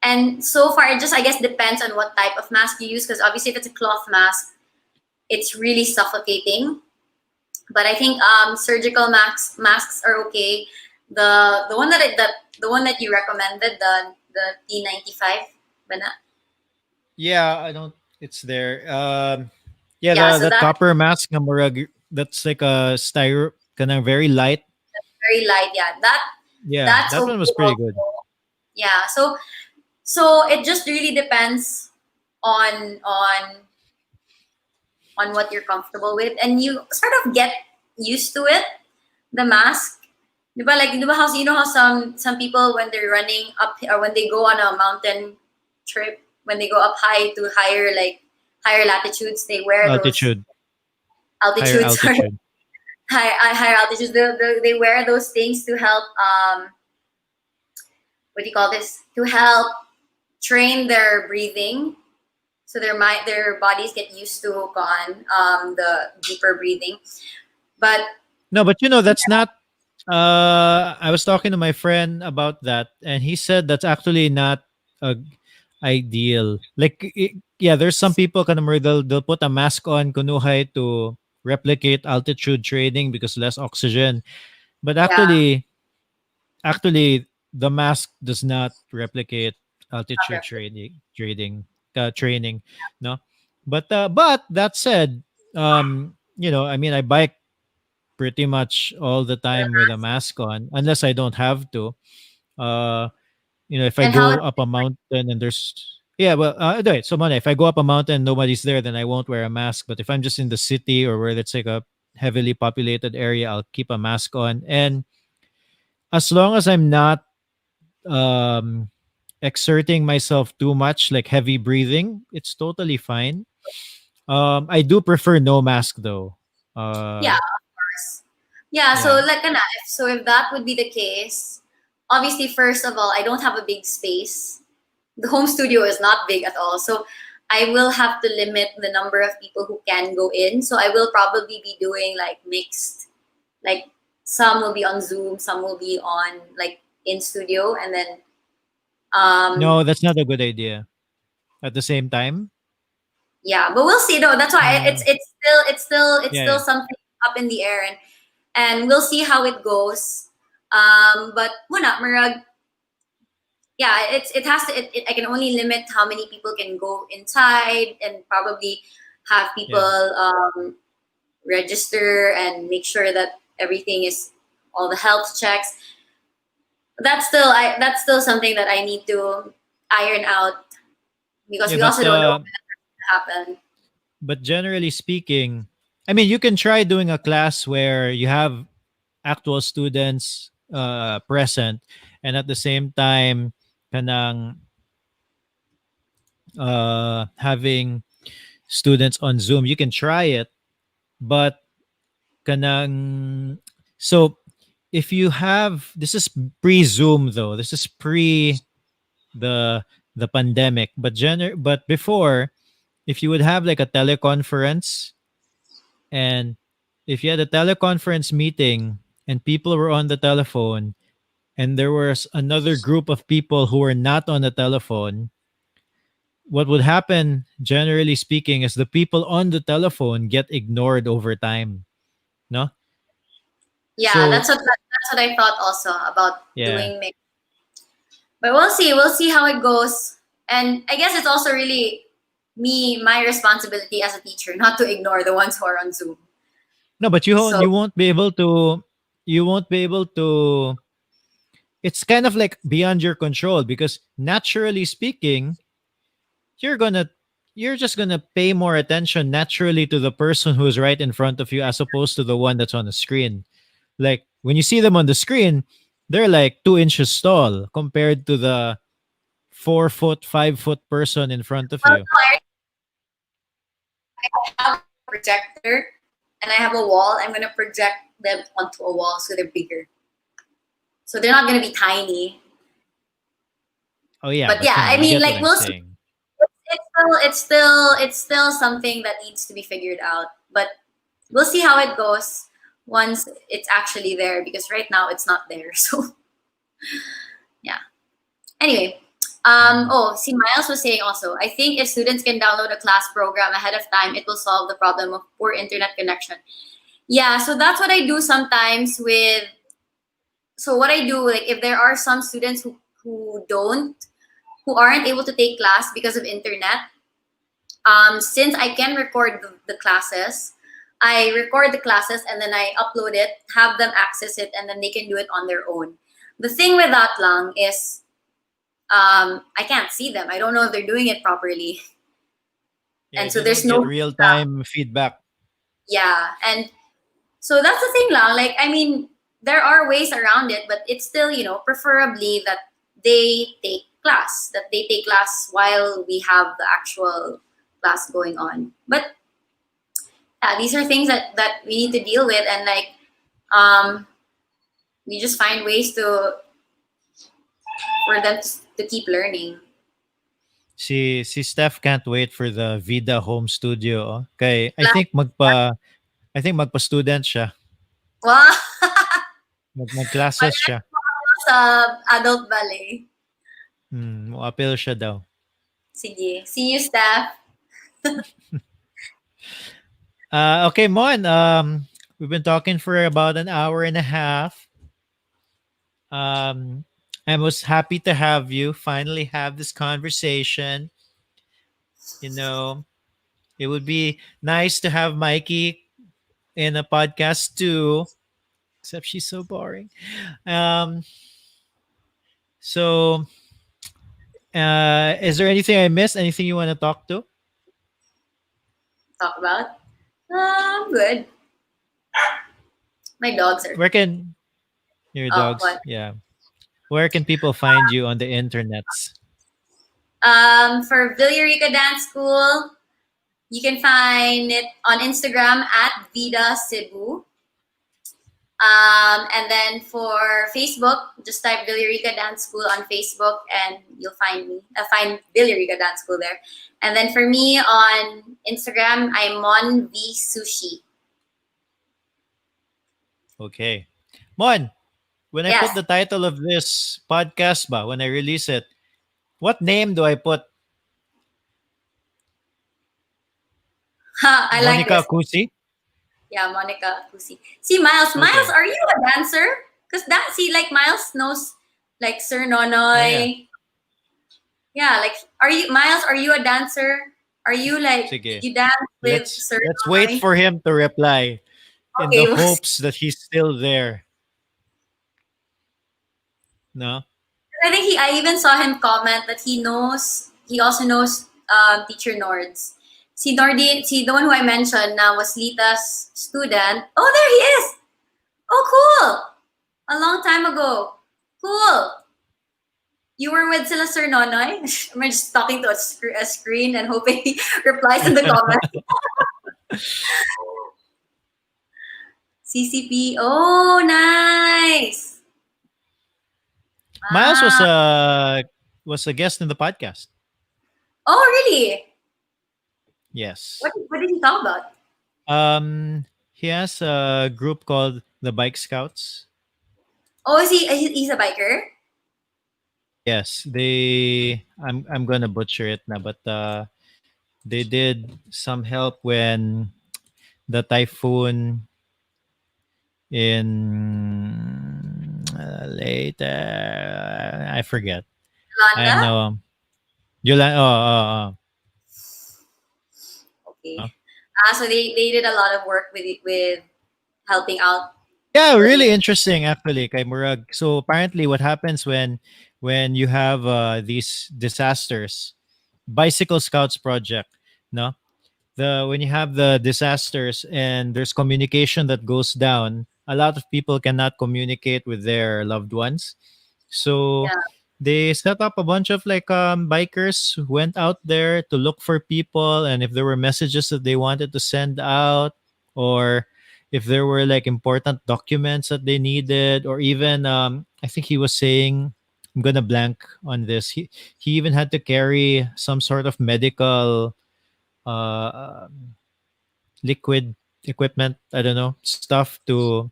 And so far, it just, I guess, depends on what type of mask you use. Because obviously, if it's a cloth mask, it's really suffocating. But I think surgical masks are okay. The one that you recommended, the T95, bana? Yeah, I don't. It's there. Yeah, Yeah. So that that's copper mask na murag, that's like a styro, kind of very light. very light. Yeah, Yeah, that's that one was okay pretty good. also. Yeah. So it just really depends on on on what you're comfortable with, and you sort of get used to it. The mask, diba? Like, diba how some people, when they're running up, or when they go on a mountain trip, when they go up high to higher latitudes, they wear those Altitude, higher altitudes. Sorry, altitude. higher altitudes. They wear those things to help. What do you call this? To help train their breathing, so their bodies get used to on the deeper breathing. But No, but that's not. I was talking to my friend about that, and he said that's actually not uh, ideal. Like, yeah, there's some people kind of they'll put a mask on kunuhay to replicate altitude training because less oxygen. But yeah, actually, the mask does not replicate not altitude replicate. training. No, but that said, I mean, I bike pretty much all the time with a mask on, unless I don't have to. Uh, if I And how? go up a mountain and there's yeah, well, wait, so Mona, if I go up a mountain and nobody's there, then I won't wear a mask. But if I'm just in the city or where it's like a heavily populated area, I'll keep a mask on. And as long as I'm not um exerting myself too much, like heavy breathing, it's totally fine. I do prefer no mask though. Yeah, Uh, of course. Yeah, so yeah. like, if that would be the case, obviously, first of all, I don't have a big space. The home studio is not big at all. So I will have to limit the number of people who can go in. So I will probably be doing like mixed, like some will be on Zoom, some will be on like in studio, and then um No, that's not a good idea. At the same time, yeah, but we'll see though. That's why uh, it's yeah, still yeah, something up in the air, and we'll see how it goes. But muna, Murag, yeah, it has to. I can only limit how many people can go inside, and probably have people yeah. register and make sure that everything is all the health checks. That's still something that I need to iron out because Yeah, we also don't know what's gonna happen. but generally speaking, I mean, you can try doing a class where you have actual students present, and at the same time kanang having students on Zoom. You can try it, but kanang so if you have, this is pre Zoom though. This is pre the the pandemic, but before, if you would have like a teleconference, and if you had a teleconference meeting and people were on the telephone, and there was another group of people who were not on the telephone, what would happen, generally speaking, is the people on the telephone get ignored over time. No? Yeah, So, that's what I thought also about yeah. doing mix. But we'll see. We'll see how it goes. And I guess it's also really my responsibility as a teacher not to ignore the ones who are on Zoom. No, but So you won't be able to, you won't be able to, it's kind of like beyond your control, because naturally speaking, you're gonna you're just gonna pay more attention naturally to the person who's right in front of you as opposed to the one that's on the screen. Like when you see them on the screen, they're like 2 inches tall compared to the 4 foot, 5 foot person in front of well, you. no, I have a projector and I have a wall. I'm gonna project them onto a wall so they're bigger. So they're not gonna be tiny. Oh yeah, But but yeah, you know, I you mean get what like I'm we'll see. saying. It's still something that needs to be figured out. But we'll see how it goes once it's actually there because right now it's not there. So yeah. Anyway, Mm. see, Miles was saying also, I think if students can download a class program ahead of time, it will solve the problem of poor internet connection. Yeah, so that's what I do sometimes with. So what I do, like, if there are some students who aren't able to take class because of internet, since I can record the classes, I record the classes and then I upload it, have them access it, and then they can do it on their own. The thing with that lang is I can't see them. I don't know if they're doing it properly. Yeah, And so you there's don't no get real feedback. time feedback. Yeah. And so that's the thing lang. Like, I mean, there are ways around it, but it's still, preferably that they take class while we have the actual class going on. But yeah, these are things that we need to deal with, and like um we just find ways for them to keep learning. Si Steph can't wait for the Vida home studio. Oh. Kay Like, I think magpa-student siya. wow. Mag-classes siya. Sa adult ballet. Mo-appeal siya daw. Sige. See you, staff. Okay, Mon. We've been talking for about an hour and a half. Um, I was happy to have you finally have this conversation. You know, it would be nice to have Mikey in a podcast too, except she's so boring. Um, so, is there anything I missed? Anything you want to talk to? Talk about. I'm good. My dogs are. Where can your Oh, dogs? what? Yeah. Where can people find you on the internets? For Villarica Dance School, you can find it on Instagram at Vida Cebu. And then for Facebook, just type Villarica Dance School on Facebook and you'll find me. Find Villarica Dance School there. And then for me on Instagram, I'm Mon V Sushi. Okay. Mon, when I put Yes. the title of this podcast when I release it, what name do I put? Ha, I like Monica this. Cusi? Yeah, Monica Cusi. See, Miles. Miles, Okay. are you a dancer? Because that, see, like Miles knows, like Sir Oh yeah. Nonoy. Yeah, like, are you, Miles, are you a dancer? Are you like, did Sige. you dance with Sir Let's wait Nonoy? for him to reply in Okay, the well, hopes that he's still there. No? I think I even saw him comment that he also knows teacher Nords. Si the one who I mentioned now was Lita's student. Oh, there he is. Oh, cool. A long time ago. Cool. You were with sila Sir Nonoy? I'm just talking to a screen and hoping he replies in the comments. CCP. Oh, nice. Miles Ah. was a guest in the podcast. Oh, really? Yes. What did he talk about? He has a group called the Bike Scouts. Oh, he's a biker? Yes, I'm gonna butcher it now, but they did some help when the typhoon in later I forget. I Yolanda? know Yolanda. Okay. Oh. So they did a lot of work with helping out Yeah, people really in interesting actually, kay Murag. So apparently, what happens when you have these disasters, bicycle scouts project, no, the when you have the disasters and there's communication that goes down, a lot of people cannot communicate with their loved ones. So yeah. they set up a bunch of like bikers who went out there to look for people, and if there were messages that they wanted to send out, or if there were like important documents that they needed, or even I think he was saying, I'm gonna blank on this. He even had to carry some sort of medical liquid equipment, I don't know, stuff to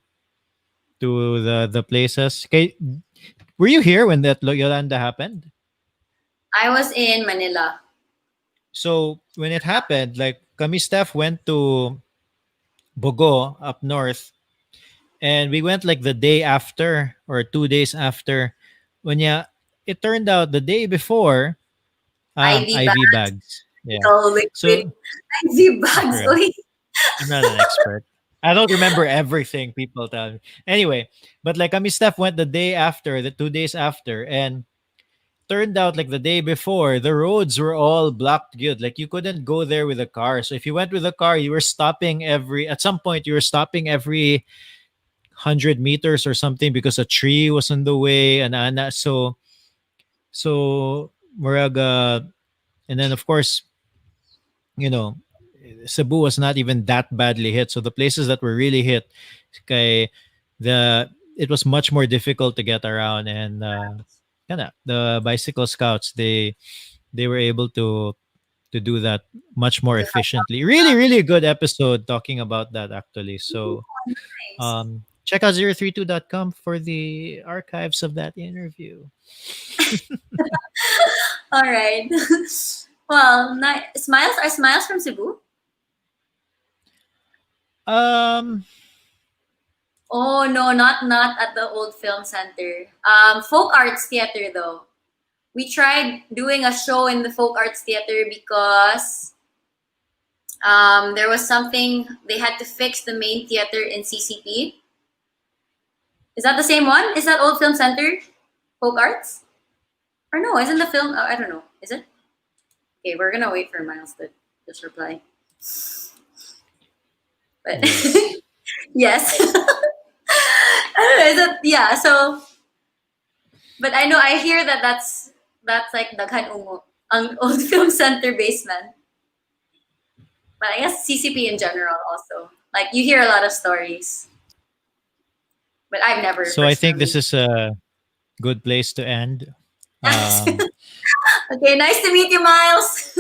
the places. Okay, were you here when that Yolanda happened? I was in Manila. So when it happened, like kami staff went to Bogo up north, and we went like the day after or 2 days after. When it turned out the day before, IV IV bags, bags. Yeah. so liquid So IV I bags. forgot. Uy. I'm not an expert. I don't remember everything people tell me. Anyway, but like kami staff went the day after, the 2 days after, and turned out like the day before, the roads were all blocked good. Like you couldn't go there with a car. So if you went with a car, you were stopping at some point you were stopping every 100 meters or something because a tree was in the way and so Moraga, and then of course, you know, Cebu was not even that badly hit. So the places that were really hit, kay, the it was much more difficult to get around, and the bicycle scouts, they were able to do that much more efficiently. Really, really good episode talking about that actually. So Nice. check out 032.com for the archives of that interview. All right. Well, nice. Smiles are smiles from Cebu. Um Oh no, not at the old film center. Folk arts theater though. We tried doing a show in the folk arts theater because there was something they had to fix the main theater in CCP. Is that the same one? Is that old film center folk arts? Or no? Isn't the film? Oh, I don't know. Is it? Okay, we're gonna wait for Miles to just reply. But yes. yes, I don't know. Is it? Yeah. So, but I know I hear that that's like Daghan Ungo, ang old film center basement. But I guess CCP in general also. Like you hear a lot of stories. but I've never So I think this personally. is a good place to end. Um, Okay, nice to meet you, Miles.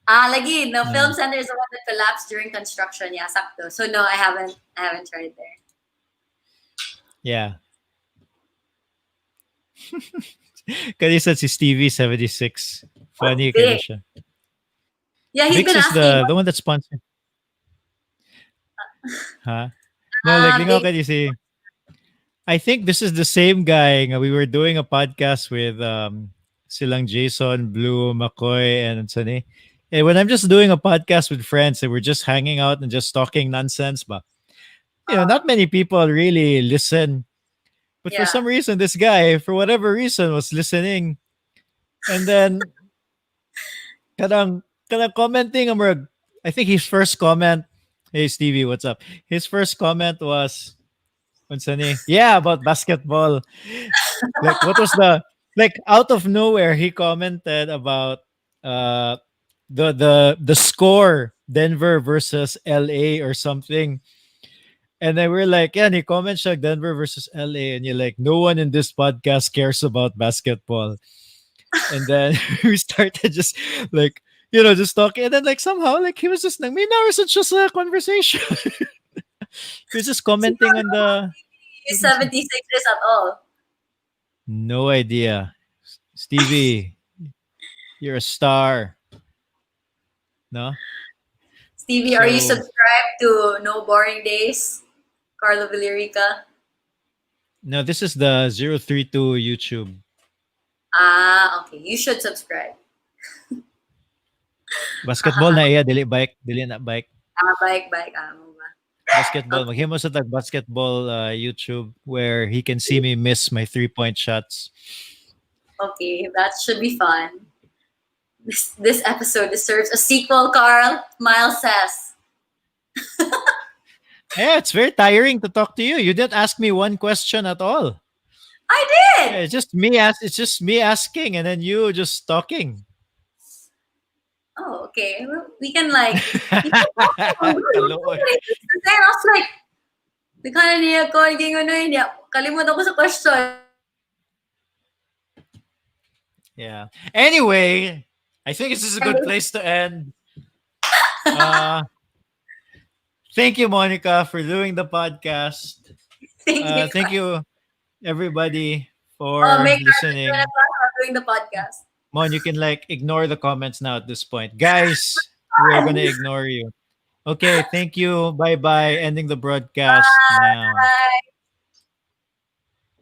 Lagi, the uh, film center is the one that collapsed during construction. Yeah, sakto. So no, I haven't tried there. yeah. Kanisa si Stevie 76. What's Funny big? Kanisha. Yeah, he's Bix been is asking. the one that sponsored. Huh? No, like lingaw Big. ka si. I think this is the same guy. Nga we were doing a podcast with silang Jason, Blue, McCoy, and Sunny. And when I'm just doing a podcast with friends and we're just hanging out and just talking nonsense, but not Uh, many people really listen. But for yeah. some reason, this guy, for whatever reason, was listening. And then kanang commenting I think his first comment, hey Stevie, what's up? His first comment was unsa ni? Yeah, about basketball. Like what was the like out of nowhere he commented about uh the score Denver versus LA or something. And then we're like, yeah, and he comments like Denver versus LA, and you're like, no one in this podcast cares about basketball. And then we started just like, just talking. And then like somehow like he was just like, may now such just a conversation. He was just So commenting you on don't the use 76ers at all. no idea. Stevie, you're a star. No? Stevie, are you So subscribed to No Boring Days? Carlo Villarica. no, this is the 032 YouTube. Okay. You should subscribe. Basketball na iya, dili bike, dili na bike. Bike. Mo ba? Basketball. Okay. Maghimo sa tag basketball YouTube where he can see me miss my 3-point shots. Okay. That should be fun. This episode deserves a sequel, Carl. Miles says. Yeah, it's very tiring to talk to you. You didn't ask me one question at all. I Yeah, did. it's just me asking and then you just talking. Oh, okay. Well, we can like you can talk about it. Kaloy. Then I was like, di ka na niya ko, hindi ko na niya. Kalimutan ko sa question. Yeah. Anyway, I think this is a good place to end. Uh Thank you, Monica, for doing the podcast. Thank you. Thank you, everybody, Oh, for make our listening. class while doing the podcast. Mon, you can like ignore the comments now at this point. Guys, we are going to ignore you. Okay, thank you. Bye bye. Ending the broadcast now. Bye.